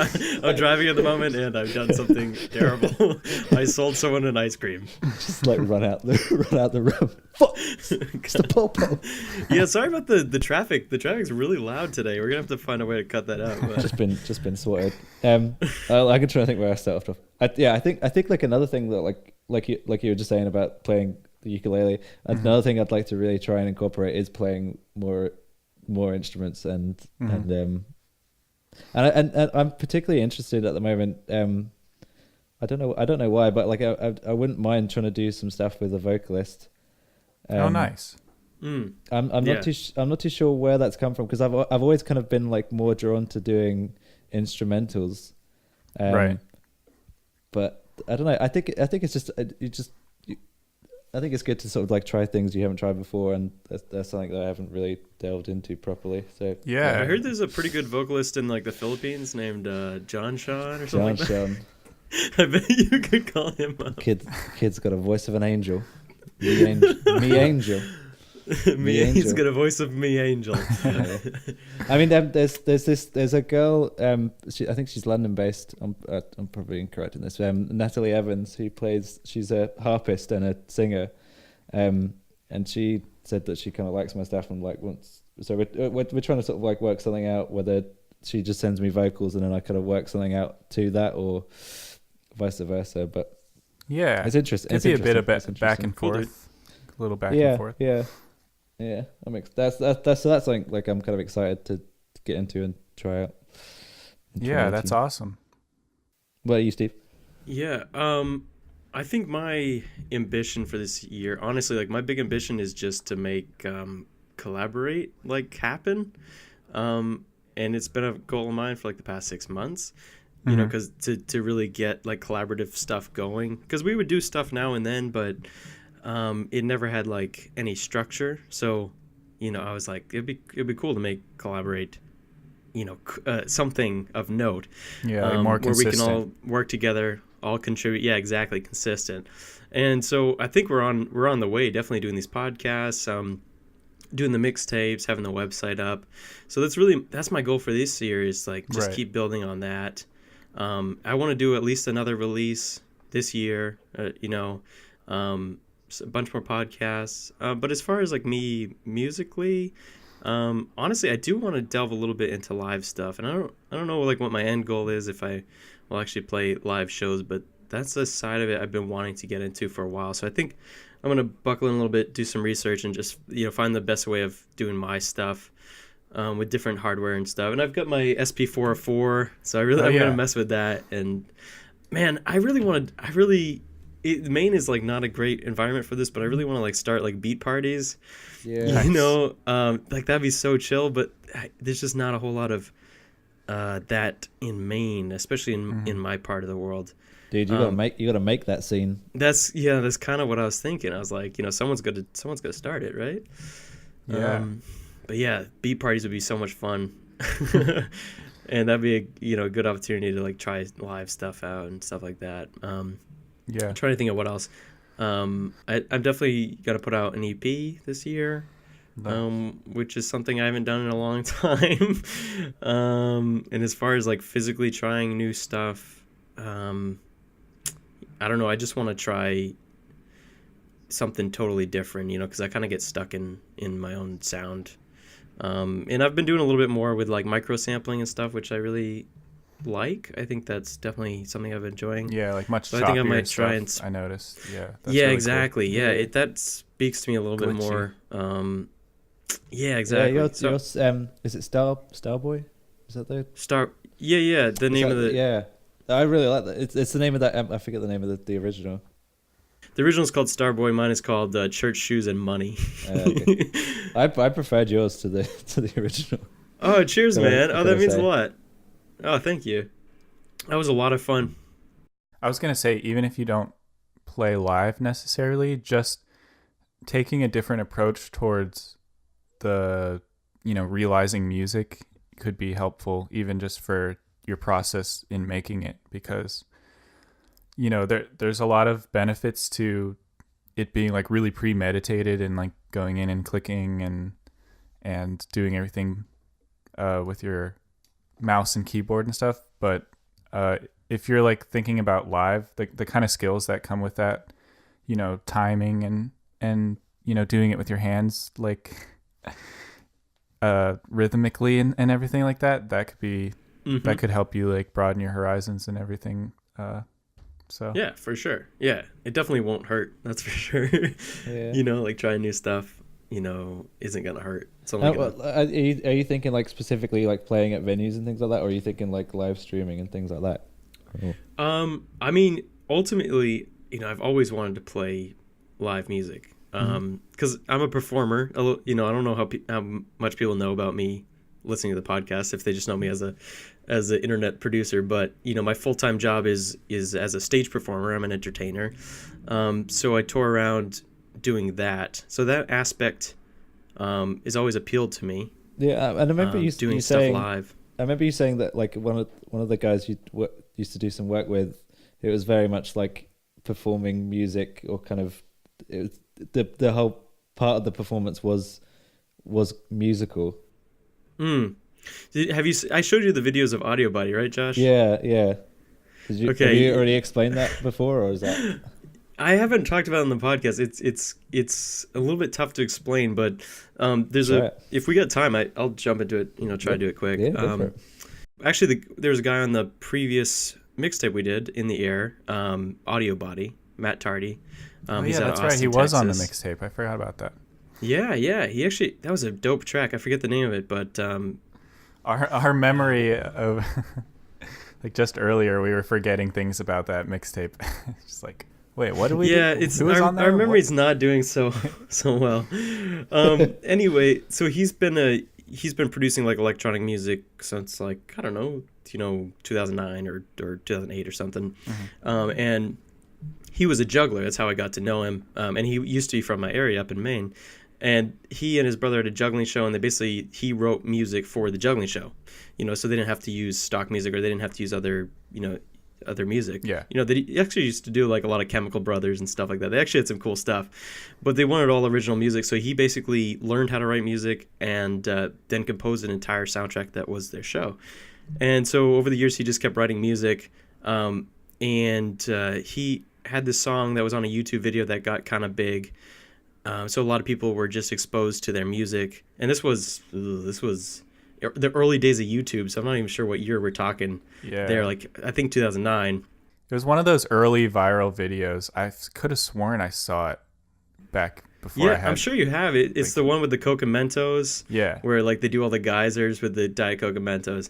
I'm driving at the moment and I've done something terrible. I sold someone an ice cream. Just like run out the room. Fuck. It's the popo. Yeah, sorry about the traffic. The traffic's really loud today. We're gonna have to find a way to cut that out. But. Just been sorted. I can try to think where I started off. I think like another thing that like you were just saying about playing the ukulele. Another thing I'd like to really try and incorporate is playing more instruments and I'm particularly interested at the moment. I don't know why, but like I wouldn't mind trying to do some stuff with a vocalist. Oh, nice. I'm not too sure where that's come from because I've always kind of been like more drawn to doing instrumentals. Right. But I don't know. I think it's just I think it's good to sort of like try things you haven't tried before, and that's something that I haven't really delved into properly. So yeah, I heard there's a pretty good vocalist in like the Philippines named John Sean or something. John Sean. I bet you could call him up. Kid's got a voice of an angel. Me angel. He's got a voice of me angel. I mean, there's a girl. I think she's London based. I'm probably incorrect in this. Natalie Evans, who plays. She's a harpist and a singer, and she said that she kind of likes my stuff and like wants. So we're trying to sort of like work something out, whether she just sends me vocals and then I kind of work something out to that, or vice versa. But yeah, it's interesting. Could be a bit of back and forth, a little back and forth. Yeah, that's something like I'm kind of excited to get into and try out. Yeah, that's awesome. What about you, Steve? Yeah, I think my ambition for this year, honestly, like my big ambition is just to make Collaborate like happen, and it's been a goal of mine for like the past 6 months. You know, because to really get like collaborative stuff going, because we would do stuff now and then, but it never had like any structure. So, you know, I was like, it'd be cool to make Collaborate, you know, something of note. Yeah, like more consistent. Where we can all work together all contribute. Yeah, exactly, consistent. And so I think we're on the way, definitely doing these podcasts, doing the mixtapes, having the website up. So that's my goal for this year, is like just Right. keep building on that. I want to do at least another release this year, a bunch more podcasts. But as far as like me musically, honestly, I do want to delve a little bit into live stuff, and I don't know like what my end goal is, if I will actually play live shows, but that's the side of it I've been wanting to get into for a while. So I think I'm gonna buckle in a little bit, do some research, and just find the best way of doing my stuff with different hardware and stuff. And I've got my SP404, so I'm gonna mess with that. And man, Maine is like not a great environment for this, but I really want to like start like beat parties. Yeah. Like that'd be so chill. But there's just not a whole lot of that in Maine, especially in my part of the world. Dude, you gotta make that scene. That's kind of what I was thinking. I was like, someone's gonna start it, right? Yeah. But yeah, beat parties would be so much fun. And that'd be a good opportunity to like try live stuff out and stuff like that. Yeah. I'm trying to think of what else. I'm definitely gonna put out an EP this year, which is something I haven't done in a long time. And as far as like physically trying new stuff, I don't know. I just want to try something totally different, because I kind of get stuck in my own sound. And I've been doing a little bit more with like micro sampling and stuff, which I really like. I think that's definitely something I've been enjoying. Yeah, like much. So I think I might try I noticed. Yeah. Yeah, really exactly. Cool. Yeah, that speaks to me a little bit more. Yeah, exactly. Yeah, is it Starboy? Is that the Star? Yeah. The name of the Yeah, I really like that. It's the name of that. I forget the name of the original. The original is called Starboy. Mine is called Church Shoes and Money. Okay. I preferred yours to the original. Oh, cheers, man! Oh, that means say. a lot. Oh, thank you. That was a lot of fun. I was gonna say, even if you don't play live necessarily, just taking a different approach towards the realizing music could be helpful, even just for your process in making it, because there's a lot of benefits to it being like really premeditated and like going in and clicking and doing everything with your mouse and keyboard and stuff. But if you're like thinking about live, the kind of skills that come with that, timing and doing it with your hands, like rhythmically and everything like that could be that could help you like broaden your horizons and everything. So yeah, for sure. Yeah, it definitely won't hurt. That's for sure. Yeah. Like trying new stuff, isn't gonna hurt. It's only Are you thinking like specifically like playing at venues and things like that, or are you thinking like live streaming and things like that? Cool. I mean, ultimately, I've always wanted to play live music. Because I'm a performer. I don't know how much people know about me listening to the podcast, if they just know me as an internet producer. But my full-time job is as a stage performer. I'm an entertainer. So I tour around doing that. So that aspect is always appealed to me. Yeah, and I remember you doing stuff stuff live. I remember you saying that like one of the guys you used to do some work with, it was very much like performing music, or kind of it was, the whole part of the performance was musical. Have you? I showed you the videos of AudioBody, right, Josh? Yeah. Have you already explained that before, or is that? I haven't talked about it on the podcast. It's a little bit tough to explain, but if we got time, I'll jump into it. Try to do it quick. Yeah, go for it. Actually, there was a guy on the previous mixtape we did in the air, AudioBody, Matt Tardy. He's that's right. He was on the mixtape. I forgot about that. Yeah. He actually, that was a dope track. I forget the name of it, but our memory of like just earlier, we were forgetting things about that mixtape. Just like, wait, what do we? Yeah, do? Our memory's not doing so well. Anyway, so he's been producing like electronic music since like, I don't know, 2009 or 2008 or something. And he was a juggler. That's how I got to know him. And he used to be from my area up in Maine. And he and his brother had a juggling show, and he wrote music for the juggling show, so they didn't have to use stock music, or they didn't have to use other, other music. Yeah. You know, they actually used to do like a lot of Chemical Brothers and stuff like that. They actually had some cool stuff, but they wanted all original music. So he basically learned how to write music and then composed an entire soundtrack that was their show. And so over the years, he just kept writing music. And he had this song that was on a YouTube video that got kind of big. So a lot of people were just exposed to their music. And this was the early days of YouTube, so I'm not even sure what year we're talking there. Like, I think 2009. It was one of those early viral videos. I could have sworn I saw it back before I had... I'm sure you have it. It's the one with the Coca Mentos. Yeah. Where, like, they do all the geysers with the Diet Coca Mentos.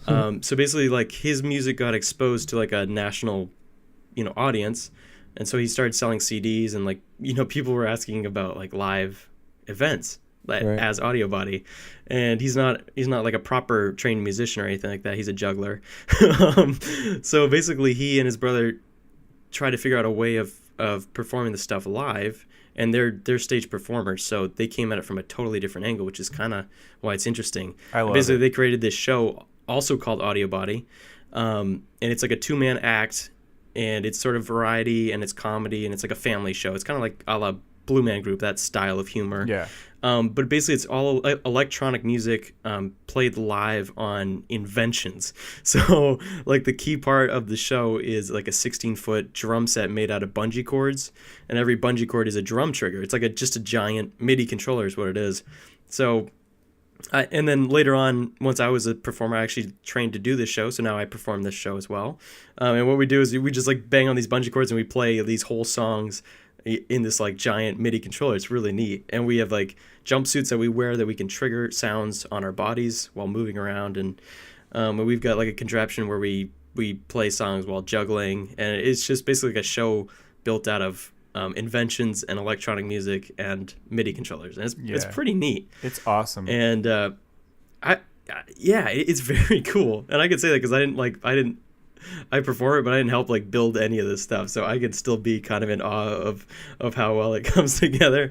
So basically, like, his music got exposed to, like, a national, audience. And so he started selling CDs, and, like, people were asking about, like, live events as AudioBody. And he's not like a proper trained musician or anything like that. He's a juggler. So basically, he and his brother tried to figure out a way of performing the stuff live. And they're stage performers, so they came at it from a totally different angle, which is kind of why it's interesting. Basically, they created this show also called AudioBody, and it's like a 2-man act, and it's sort of variety, and it's comedy, and it's like a family show. It's kind of like a la Blue Man Group, that style of humor. Yeah. But basically, it's all electronic music played live on inventions. So, like, the key part of the show is like a 16-foot drum set made out of bungee cords, and every bungee cord is a drum trigger. It's like just a giant MIDI controller is what it is. So, and then later on, once I was a performer, I actually trained to do this show. So now I perform this show as well. And what we do is we just like bang on these bungee cords and we play these whole songs in this like giant MIDI controller. It's really neat. And we have like jumpsuits that we wear that we can trigger sounds on our bodies while moving around. And we've got like a contraption where we play songs while juggling. And it's just basically like a show built out of inventions and electronic music and MIDI controllers. And it's pretty neat. It's awesome. And it's very cool. And I could say that because I perform it, but I didn't help like build any of this stuff, so I could still be kind of in awe of how well it comes together.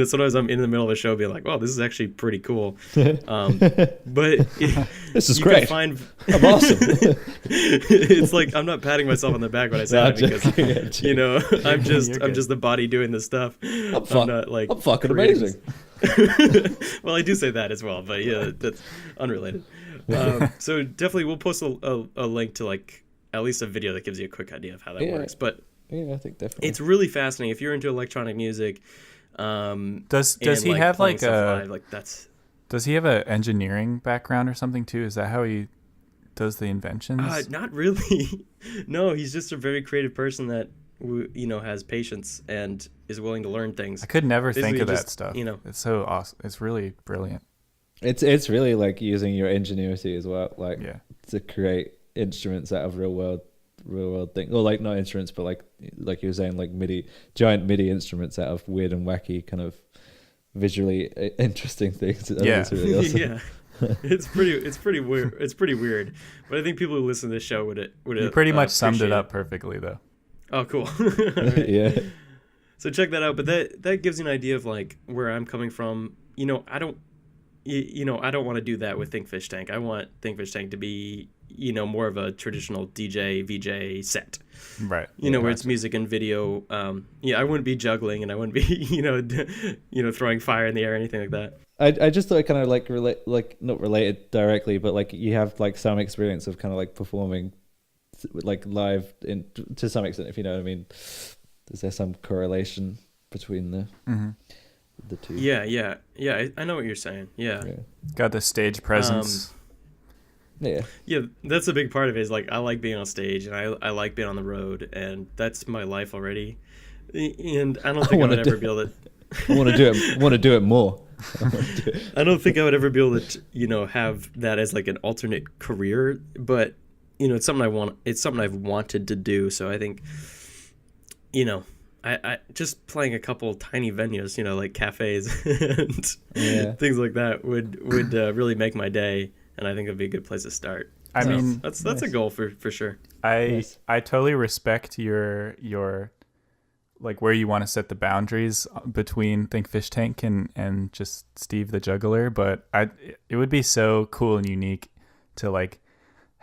Sometimes I'm in the middle of a show being like, "Wow, this is actually pretty cool." But this is great. I'm awesome. It's like I'm not patting myself on the back when I say that because I'm just the body doing the stuff. I'm fucking amazing. Well, I do say that as well, but yeah, that's unrelated. So definitely we'll post a link to like at least a video that gives you a quick idea of how that works. But yeah, I think definitely it's really fascinating if you're into electronic music. Does he have like does he have an engineering background or something too? Is that how he does the inventions? Not really. No, he's just a very creative person that has patience and is willing to learn things. I could never think of that stuff. It's so awesome. It's really brilliant. It's really like using your ingenuity as well, like to create instruments out of real world things, or like not instruments, but like you were saying, like giant MIDI instruments out of weird and wacky kind of visually interesting things. It's really awesome. Yeah, it's pretty weird. It's pretty weird, but I think people who listen to this show would you pretty much summed it up perfectly though. Oh, cool. Right. Yeah. So check that out. But that gives you an idea of like where I'm coming from. I don't want to do that with ThinkFishTank. I want ThinkFishTank to be, more of a traditional DJ, VJ set. Right. Where it's music and video. I wouldn't be juggling and I wouldn't be, throwing fire in the air or anything like that. I just thought it kind of like not related directly, but like you have like some experience of kind of like performing like live to some extent, if you know what I mean. Is there some correlation between the two? Yeah. I know what you're saying. Yeah. Got the stage presence. Yeah, that's a big part of it. Is like I like being on stage and I like being on the road, and that's my life already. And I don't think I would ever be able to. I want to do it more. I don't think I would ever be able to, have that as like an alternate career. But it's something I want. It's something I've wanted to do. So I think, I just playing a couple tiny venues, like cafes and things like that would really make my day, and I think it'd be a good place to start. I mean, that's a goal for sure. I totally respect your like where you want to set the boundaries between ThinkFishTank and just Steve the Juggler, but it would be so cool and unique to like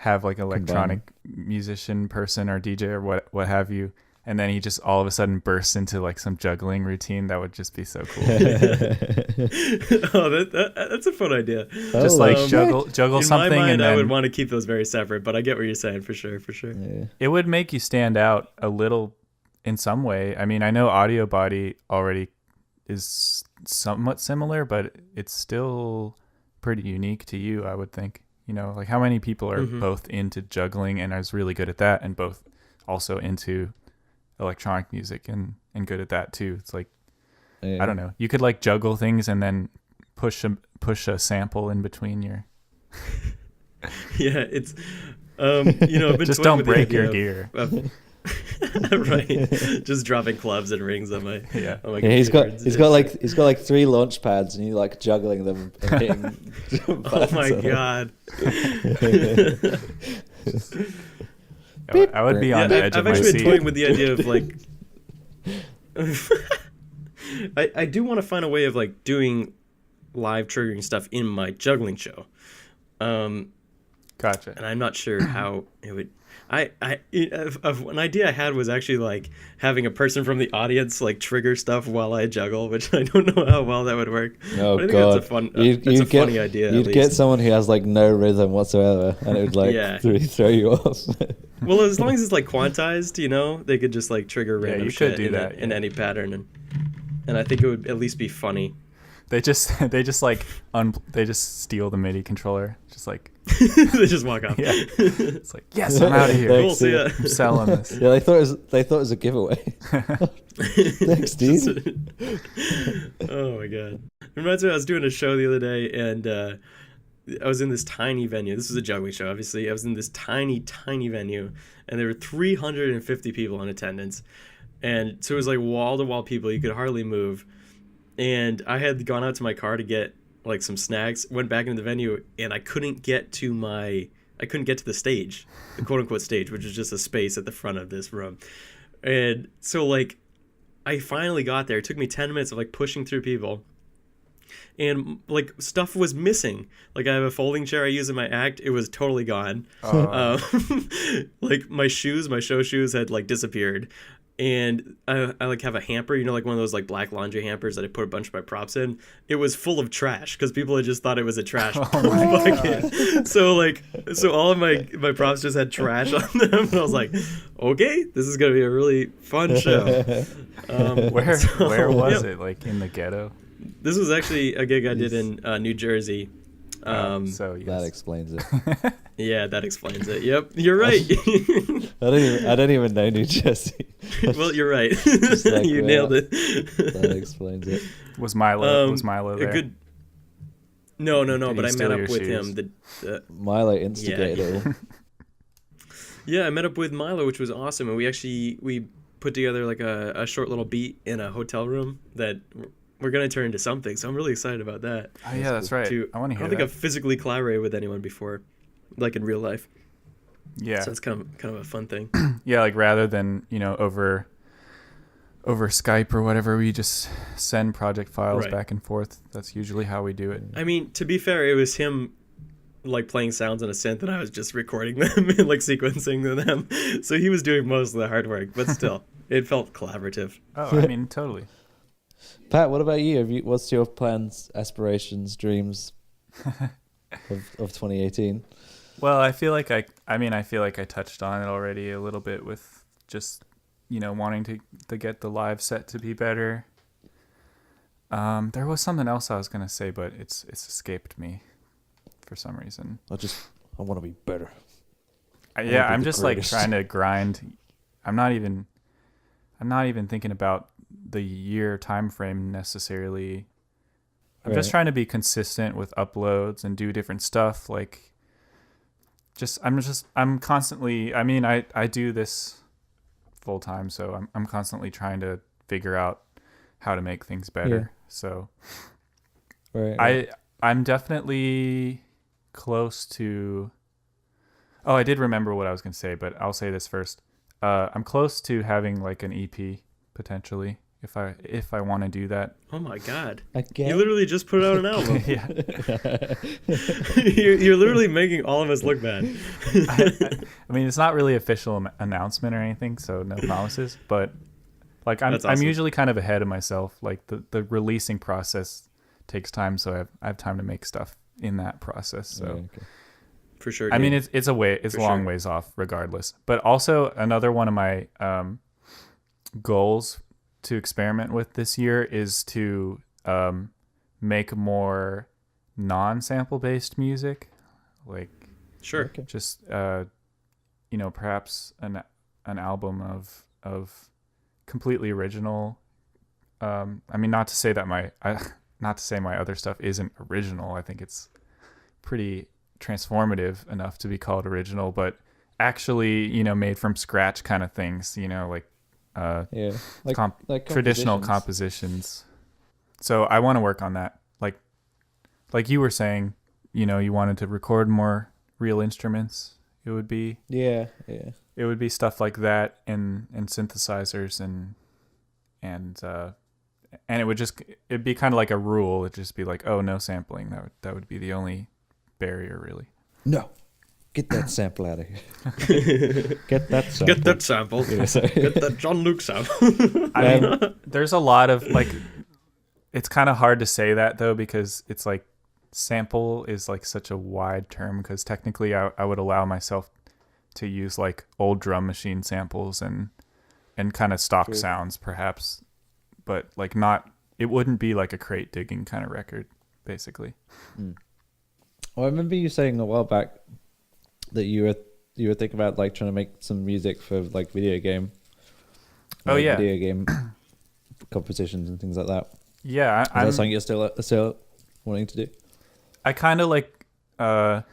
have like an electronic musician person or DJ or what have you, and then he just all of a sudden bursts into like some juggling routine. That would just be so cool. That's a fun idea. Just like juggle in something. In my mind, and then I would want to keep those very separate, but I get what you're saying for sure. Yeah. It would make you stand out a little in some way. I mean, I know AudioBody already is somewhat similar, but it's still pretty unique to you, I would think. You know, like how many people are both into juggling and is really good at that, and both also into electronic music and good at that too. It's like, I don't know, you could like juggle things and then push a sample in between your yeah, it's you know, I've been just toying don't with the break idea your gear. Right, just dropping clubs and rings on my on my he's computer. got like 3 launch pads, and you like juggling them and hitting Oh my god. I would be on the edge I've of my actually been seat. toying with the idea of like I do want to find a way of like doing live triggering stuff in my juggling show. Gotcha. And I'm not sure how it would. An idea I had was actually like having a person from the audience like trigger stuff while I juggle, which I don't know how well that would work. Oh but I think god, that's a fun. It's a funny idea. You'd get someone who has like no rhythm whatsoever, and it would like throw you off. Well, as long as it's like quantized, you know, they could just like trigger random you shit could do that in any pattern, and I think it would at least be funny. They just steal the MIDI controller, just like they just walk off. Yeah, it's like, yes, I'm out of here. Cool, see ya. I'm selling this. Yeah, they thought it was a giveaway. Thanks, dude. Oh my god! It reminds me, I was doing a show the other day, and I was in this tiny venue. This was a juggling show, obviously. I was in this tiny venue, and there were 350 people in attendance, and so it was like wall to wall people. You could hardly move. And I had gone out to my car to get like some snacks, went back into the venue, and I couldn't get to the stage, the quote unquote stage, which is just a space at the front of this room. And so like I finally got there. It took me 10 minutes of like pushing through people, and like stuff was missing. Like I have a folding chair I use in my act. It was totally gone. Like my show shoes had like disappeared. And I like have a hamper, you know, like one of those like black laundry hampers that I put a bunch of my props in. It was full of trash because people had just thought it was a trash bucket. So all of my props just had trash on them, and I was like, okay, this is gonna be a really fun show. Where was it? Like in the ghetto? This was actually a gig I did in New Jersey. So yes. That explains it. Yeah, that explains it. Yep, you're right. I don't even know New Jersey. Well, you're right. Like, you nailed it. That explains it. Was Milo there? Good. No. Did But he I steal met your up with shoes? him. Milo instigated it all. Yeah, I met up with Milo, which was awesome, and we put together like a short little beat in a hotel room that we're gonna turn into something. So I'm really excited about that. Oh yeah, that's right. I want to hear I don't think I've physically collaborated with anyone before, like in real life. Yeah. So it's kind of a fun thing. Yeah, like rather than, you know, over Skype or whatever, we just send project files back and forth. That's usually how we do it. I mean, to be fair, it was him like playing sounds on a synth, and I was just recording them and like sequencing them. So he was doing most of the hard work, but still, it felt collaborative. Oh, I mean, totally. Pat, what about you? What's your plans, aspirations, dreams of 2018? Well, I feel like I touched on it already a little bit with just, you know, wanting to get the live set to be better. There was something else I was gonna say, but it's escaped me for some reason. I want to be better. I'm just like trying to grind. I'm not even thinking about the year time frame necessarily. I'm just trying to be consistent with uploads and do different stuff. Like, I'm constantly. I mean, I do this full time, so I'm constantly trying to figure out how to make things better. Yeah. So, Right. I'm definitely close to. Oh, I did remember what I was going to say, but I'll say this first. I'm close to having like an EP potentially if I want to do that. Oh my god! Again? You literally just put out an album. Yeah. You're literally making all of us look bad. I mean, it's not really official announcement or anything, so no promises. But like, That's I'm awesome. usually kind of ahead of myself. Like the releasing process takes time, so I have time to make stuff in that process. So. Yeah, okay. For sure. I mean, dude. it's a long ways off, regardless. But also another one of my goals to experiment with this year is to make more non-sample based music, like sure. Okay. just perhaps an album of completely original. I mean, not to say my other stuff isn't original. I think it's pretty transformative enough to be called original, but actually, made from scratch kind of things, like traditional compositions. So I want to work on that. Like you were saying, you wanted to record more real instruments. It would be it would be stuff like that and synthesizers and it'd be kind of like a rule. It'd just be like, oh, no sampling. That would be the only barrier, really. No, get that sample out of here. Get that sample. Get that sample. Get that John Luke sample. I mean, there's a lot of it's kind of hard to say that though, because it's like sample is like such a wide term, because technically I would allow myself to use like old drum machine samples and kind of stock sounds perhaps, but like it wouldn't be like a crate digging kind of record, basically. Well, I remember you saying a while back that you were thinking about like trying to make some music for like video game video game compositions and things like that. Yeah, Is that something you're still wanting to do? I kind of I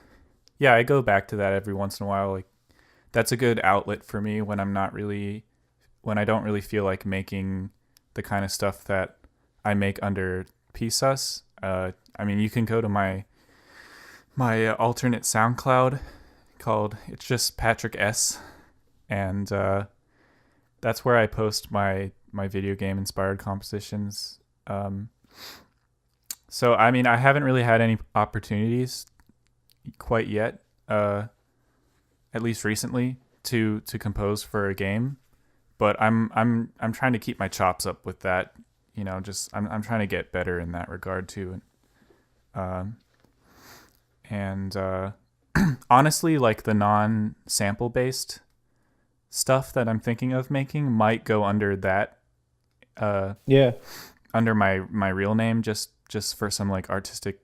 go back to that every once in a while. Like, that's a good outlet for me when I don't really feel like making the kind of stuff that I make under P.SUS. I mean, you can go to my alternate SoundCloud called It's Just Patrick S, and that's where I post my video game inspired compositions. So I mean, I haven't really had any opportunities quite yet, at least recently, to compose for a game, but I'm trying to keep my chops up with that. Just I'm trying to get better in that regard too. And honestly, like the non-sample based stuff that I'm thinking of making might go under that. Under my real name, just for some like artistic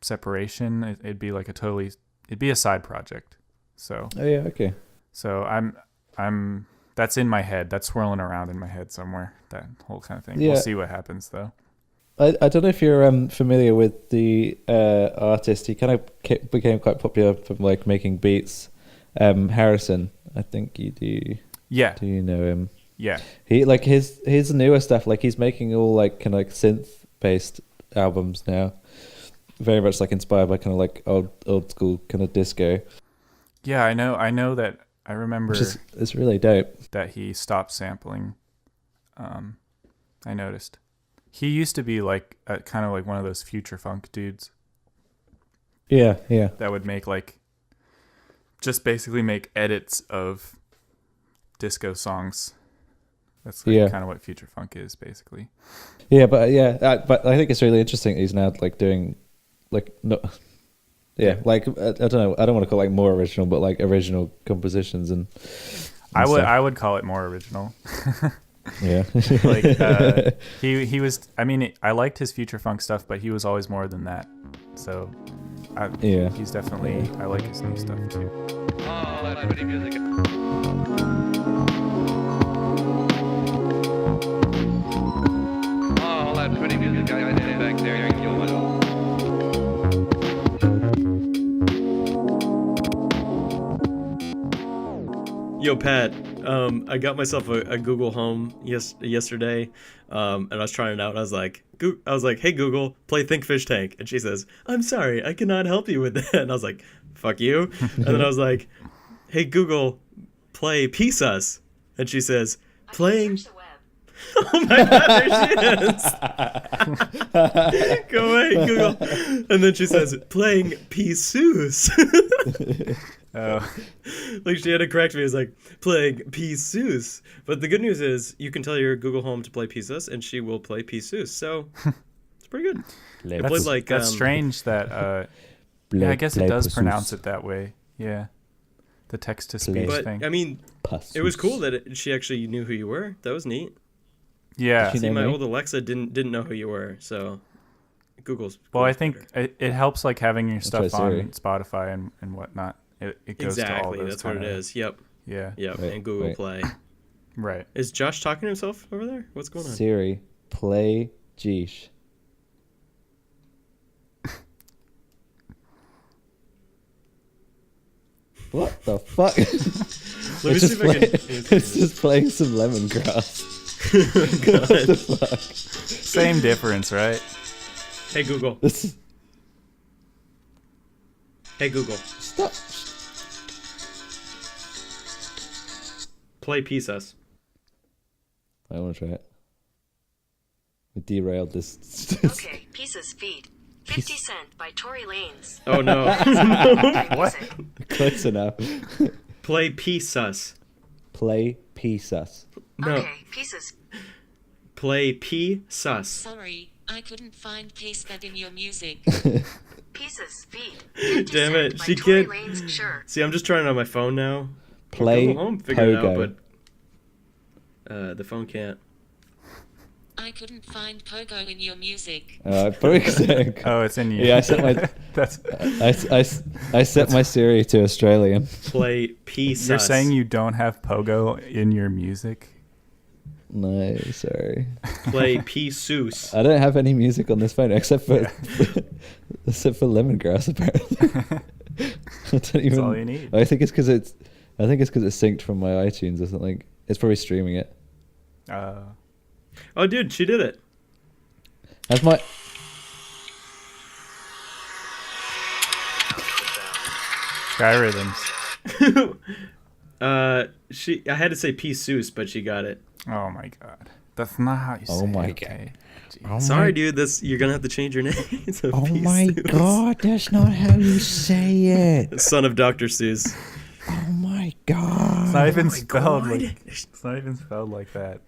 separation. It'd be like it'd be a side project. So. Oh yeah, okay. So I'm that's in my head. That's swirling around in my head somewhere. That whole kind of thing. Yeah. We'll see what happens though. I don't know if you're familiar with the artist. He kind of became quite popular from like making beats. Harrison, I think you do. Yeah. Do you know him? Yeah. He like his newer stuff. Like he's making all like kind of like synth based albums now. Very much like inspired by kind of like old school kind of disco. Yeah, I know that. I remember. It's really dope that he stopped sampling. I noticed. He used to be like kind of like one of those future funk dudes. Yeah. That would make just basically make edits of disco songs. That's kind of what future funk is, basically. Yeah, but but I think it's really interesting that he's now like doing like like I don't know. I don't want to call it like more original, but like original compositions and I would call it more original. Yeah. He was. I mean, I liked his future funk stuff, but he was always more than that. So, he's definitely. I like his new stuff too. Oh, that's pretty music. Oh, that's pretty music. I did it back there. Yo, Pat, I got myself a Google Home yesterday, and I was trying it out. And I was like, "Hey Google, play ThinkFishTank," and she says, "I'm sorry, I cannot help you with that." And I was like, "Fuck you." And then I was like, "Hey Google, play P.SUS," and she says, "Playing." Oh my god, there she is. Go away, Google. And then she says, playing P.SUS. Oh, Like she had to correct me. It's like, playing P.SUS. But the good news is you can tell your Google Home to play P.SUS and she will play P.SUS. So it's pretty good. I played like that's strange that. Yeah, I guess it does pronounce it that way. Yeah, the text-to-speech But thing. I mean, it was cool that she actually knew who you were. That was neat. Yeah. See, my old Alexa didn't know who you were, so Google's. Well, I think it helps like having your stuff on Spotify and whatnot. It goes to all those. That's what it is. Yep. Yeah. Yep. Wait, and Google Play. Right. Is Josh talking to himself over there? What's going on? Siri, play Jeesh. What the fuck? Let me see if I can. It's just playing some lemongrass. God. What the fuck? Same difference, right? Hey Google. This Hey Google. stop. Play P.SUS. I want to try it. We derailed this. Okay, P.SUS feed. 50 Cent by Tory Lanez. Oh no. What? Close enough. Play P.SUS. Play P.SUS. No. Okay, P.SUS. Play P.SUS. Sorry, I couldn't find paste that in your music. P.SUS feed. 50 Damn it, Cent by she Tory can't- Lanez, sure. See, I'm just trying it on my phone now. Play Google Home figured it out, Pogo. but the phone can't. I couldn't find Pogo in your music. Pretty sick. Oh, it's in you. Yeah, I set my That's. I set my Siri to Australian. Play P.SUS. You're saying you don't have Pogo in your music? No, sorry. Play P.SUS. I don't have any music on this phone except for lemongrass. Apparently, I don't even. That's all you need. I think it's because it's synced from my iTunes or something. It's probably streaming it. Oh, dude, she did it. Has my Skyrhythms. I had to say P.SUS, but she got it. Oh my god. That's not how you say Oh my it. Okay. Sorry, dude. You're gonna have to change your name. To oh P.SUS. my god, that's not how you say it. Son of Dr. Seuss. Oh my god. It's not even spelled God. like. It's not even spelled like that.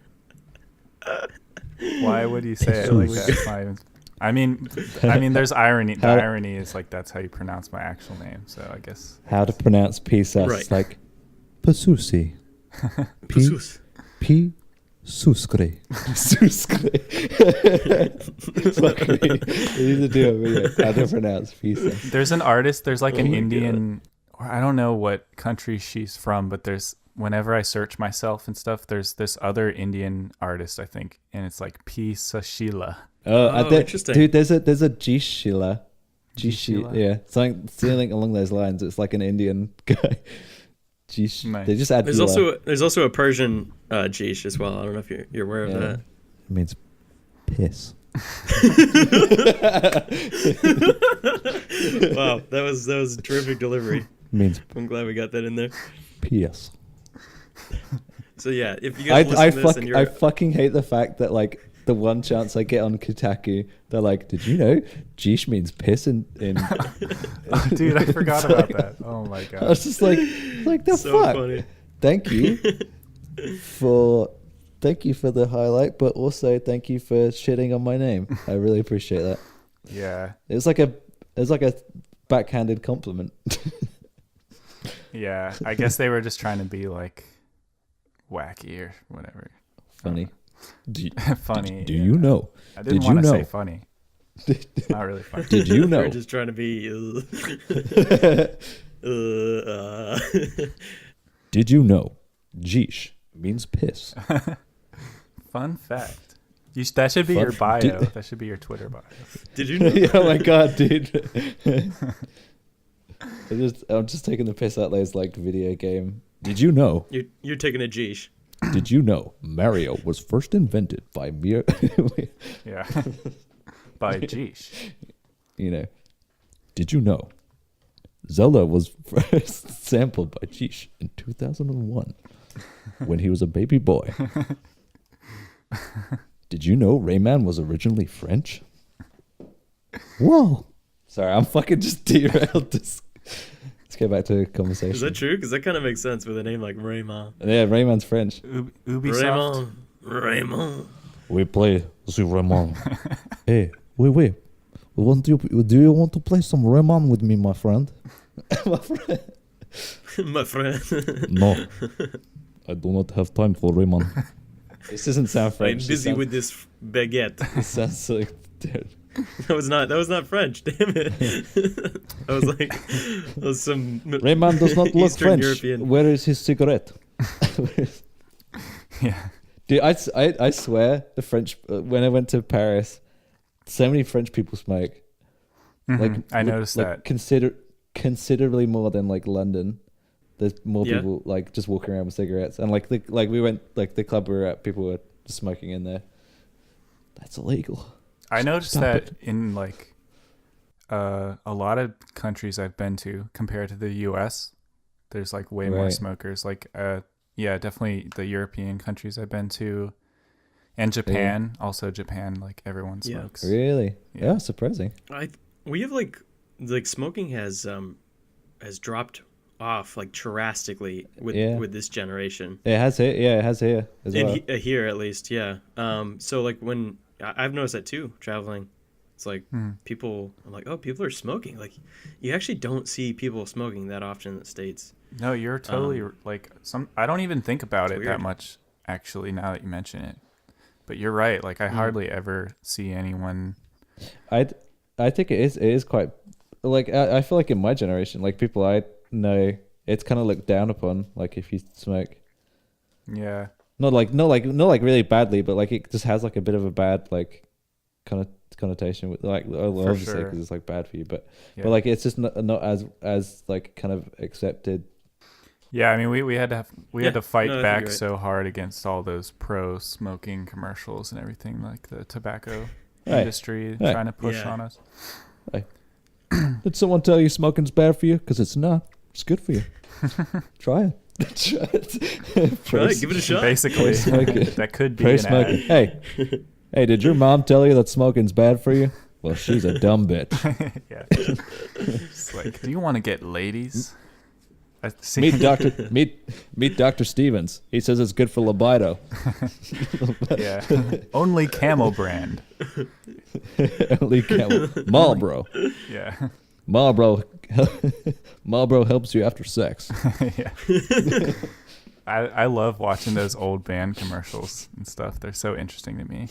Why would you say it like that? It's not even, I mean, there's irony. The irony is like that's how you pronounce my actual name. So I guess. How to pronounce P.SUS? Right. Like P.SUS. P.SUS. P.SUSCRE. Suscre. We need to do a video. How to pronounce P.SUS. There's an artist. There's like Oh an my Indian. Or I don't know what country she's from, but there's whenever I search myself and stuff, there's this other Indian artist I think, and it's like P.SUS. Oh, interesting. Dude, there's a Jeesh. Jeesh. Yeah, something along those lines. It's like an Indian guy. Jeesh. Nice. They just add. There's Shila. also a Persian Jeesh as well. I don't know if you're aware of that. It means piss. Wow, that was terrific delivery. It means I'm glad we got that in there. PS. So yeah, if you guys listen to this and you're I fucking hate the fact that like the one chance I get on Kotaku, they're like, "Did you know Jeesh means piss in?" Oh, dude, I forgot about that. Oh my I god. was just like the so fuck. funny. Thank you for the highlight, but also thank you for shitting on my name. I really appreciate that. Yeah. It's like a backhanded compliment. Yeah. I guess they were just trying to be like wacky or whatever. Funny. Funny. Do yeah. you know? I didn't Did you want to say know? funny. It's not really funny. Did you know? We're just trying to be. Did you know Jeesh means piss? Fun fact. That should be Fun- your bio. Did- That should be your Twitter bio. Did you know? Oh my god, dude. I'm just taking the piss out of those like video game. Did you know? You're taking a Jeesh. Did you know Mario was first invented by Mir? Yeah. By Jeesh. You know. Did you know Zelda was first sampled by Jeesh in 2001 when he was a baby boy? Did you know Rayman was originally French? Whoa. Sorry, I'm fucking just derailed this. Let's get back to the conversation. Is that true? Because that kind of makes sense with a name like Raymond. Yeah, Rayman's French. Ubisoft. Raymond. We play the Rayman. Hey, wait. Do you want to play some Rayman with me, my friend? My friend. My friend. No. I do not have time for Rayman. This doesn't sound French. I'm busy with this baguette. It sounds so... Dude. That was not French. Damn it. That was some Rayman does not look Eastern French. European. Where is his cigarette? Yeah. Dude, I swear the French, when I went to Paris, so many French people smoke. Mhm. I noticed that. Considerably more than like London. There's more people like just walking around with cigarettes, and we went the club we were at, people were just smoking in there. That's illegal. I noticed Stop that it. in like a lot of countries I've been to compared to the US, there's like way more Right. smokers. Like yeah, definitely the European countries I've been to, and Japan. Also Japan, like everyone Yeah. smokes. Really? Yeah. Yeah, surprising. We have like smoking has dropped off like drastically with this generation. It has here. Yeah, it has here as well. Here at least, yeah. So like when I've noticed that too, traveling, it's like people. I'm like, oh, people are smoking. Like, you actually don't see people smoking that often in the States. No, you're totally like I don't even think about it weird. that much actually now that you mention it. But you're right. Like I hardly ever see anyone. I think it is quite like I feel like in my generation, like people I know, it's kind of looked down upon. Like if you smoke, Yeah. not like really badly, but like it just has like a bit of a bad like connotation with like obviously because sure. it's like bad for you, but Yeah. but like it's just not as like kind of accepted. Yeah, I mean, we had to fight no, I think back you're right. so hard against all those pro smoking commercials and everything, like the tobacco Right. industry Right. trying to push Yeah. on us. Did someone tell you smoking's bad for you? Because it's not. It's good for you. Try it. Try it. Try it, give it a shot. Basically, smoking. that could be Pro an smoking. ad. Hey, did your mom tell you that smoking's bad for you? Well, she's a dumb bitch. Yeah. It's like, do you want to get ladies? Meet Dr. Stevens. He says it's good for libido. Yeah. Only Camel brand. Only Camel. Marlboro. Yeah. Marlboro helps you after sex. Yeah. I love watching those old band commercials and stuff. They're so interesting to me.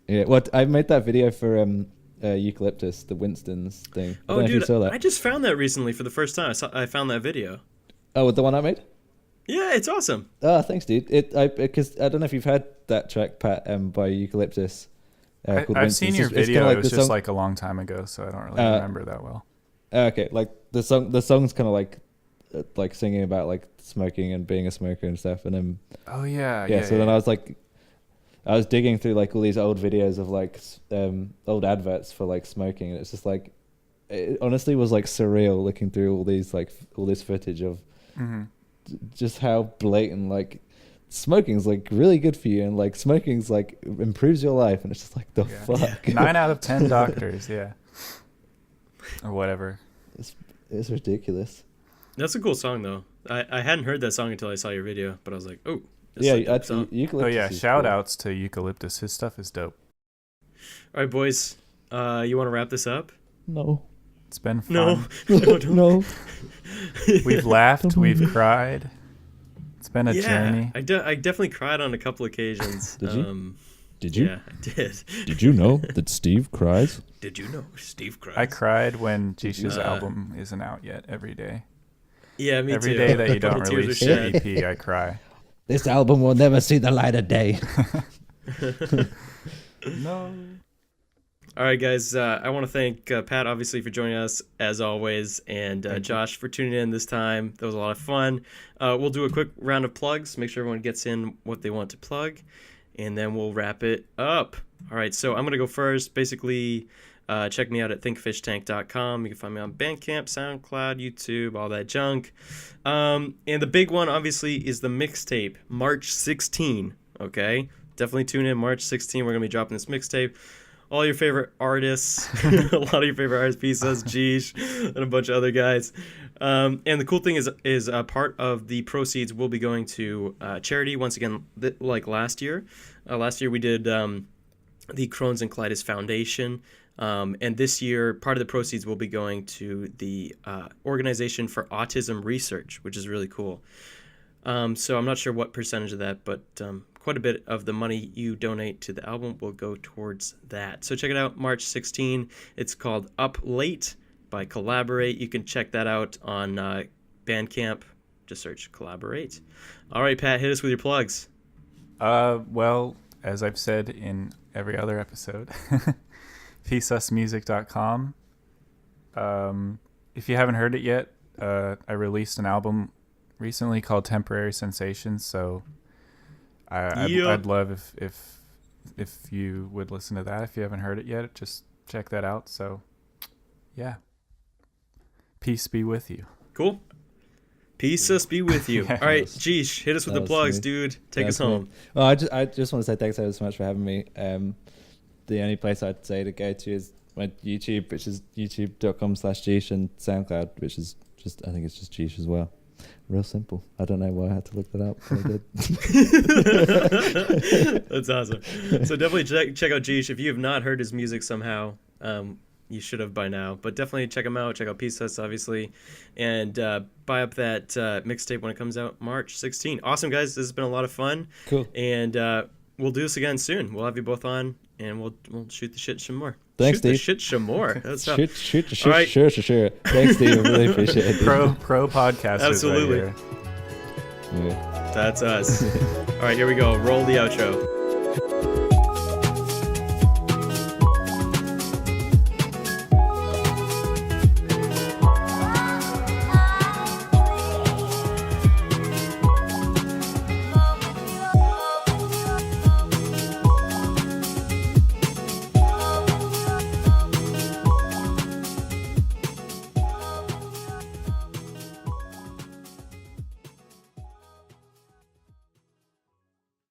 Yeah, what I made that video for Eucalyptus, the Winston's thing. I don't Oh, know if you dude, saw that. I just found that recently for the first time. I found that video. Oh, the one I made? Yeah, it's awesome. Oh, thanks, dude. Because I don't know if you've heard that track, Pat, by Eucalyptus. Called I've Winston's. seen your It's kinda video. like It was the just song- like a long time ago, so I don't really remember that well. Okay, like the song's kind of like singing about like smoking and being a smoker and stuff, and then Oh yeah. yeah. So then I was digging through like all these old videos of like old adverts for like smoking, and it's just like it honestly was like surreal looking through all this footage of just how blatant like smoking's like really good for you, and like smoking's like improves your life, and it's just like the fuck. 9 out of 10 doctors, yeah, or whatever. It's ridiculous. That's a cool song, though. I hadn't heard that song until I saw your video, but I was like, oh, this Yeah, is a dope song. Eucalyptus. Oh yeah, is shout cool. outs to Eucalyptus. His stuff is dope. All right, boys. You want to wrap this up? No, It's been fun. No. No, don't. no. We've laughed, we've cried. It's been a Yeah, journey. I definitely cried on a couple occasions. Did you? Did Yeah, I did. Did you know that Steve cries? Did you know Steve cries? I cried when Jeesh's Uh, album isn't out yet. Every day. Yeah, me Every too. day that you The don't tears release are your shed. EP, I cry. This album will never see the light of day. No. All right, guys. I want to thank Pat, obviously, for joining us, as always, and Josh for tuning in this time. That was a lot of fun. We'll do a quick round of plugs, make sure everyone gets in what they want to plug, and then we'll wrap it up. All right, so I'm going to go first. Basically, check me out at ThinkFishTank.com. You can find me on Bandcamp, SoundCloud, YouTube, all that junk. And the big one, obviously, is the mixtape, March 16, okay? definitely tune in March 16. We're going to be dropping this mixtape. All your favorite artists, a lot of your favorite artists, P.SUS, Jeesh, and a bunch of other guys. And the cool thing is part of the proceeds will be going to charity once again, like last year. Last year we did the Crohn's and Colitis Foundation. And this year, part of the proceeds will be going to the Organization for Autism Research, which is really cool. So I'm not sure what percentage of that, but quite a bit of the money you donate to the album will go towards that. So check it out, March 16. It's called Up Late by Collabor8. You can check that out on Bandcamp. Just search Collabor8. All right, Pat, hit us with your plugs. Well, as I've said in every other episode, P.SUSmusic.com. If you haven't heard it yet, I released an album recently called Temporary Sensations, so I'd love if you would listen to that. If you haven't heard it yet, just check that out. So yeah, peace be with you. Cool. P.SUS be with you. Yeah, all right, Jeesh, hit us with the plugs, dude. Take us home. Well, I just want to say thanks so much for having me. The only place I'd say to go to is my YouTube, which is youtube.com/Jeesh, and SoundCloud, which is I think it's just Jeesh as well. Real simple. I don't know why I had to look that up, but I did. That's awesome. So definitely check out Jeesh. If you have not heard his music somehow, you should have by now. But definitely check him out. Check out P.SUS, obviously. And buy up that mixtape when it comes out March 16. Awesome, guys. This has been a lot of fun. Cool. And we'll do this again soon. We'll have you both on, and we'll shoot the shit some more. Thanks, Steve. Steve. Shoot some more. That's Shoot, right. sure. Thanks, Steve. I really appreciate it. Pro podcasters. Absolutely. Right here. Yeah. That's us. All right, here we go. Roll the outro.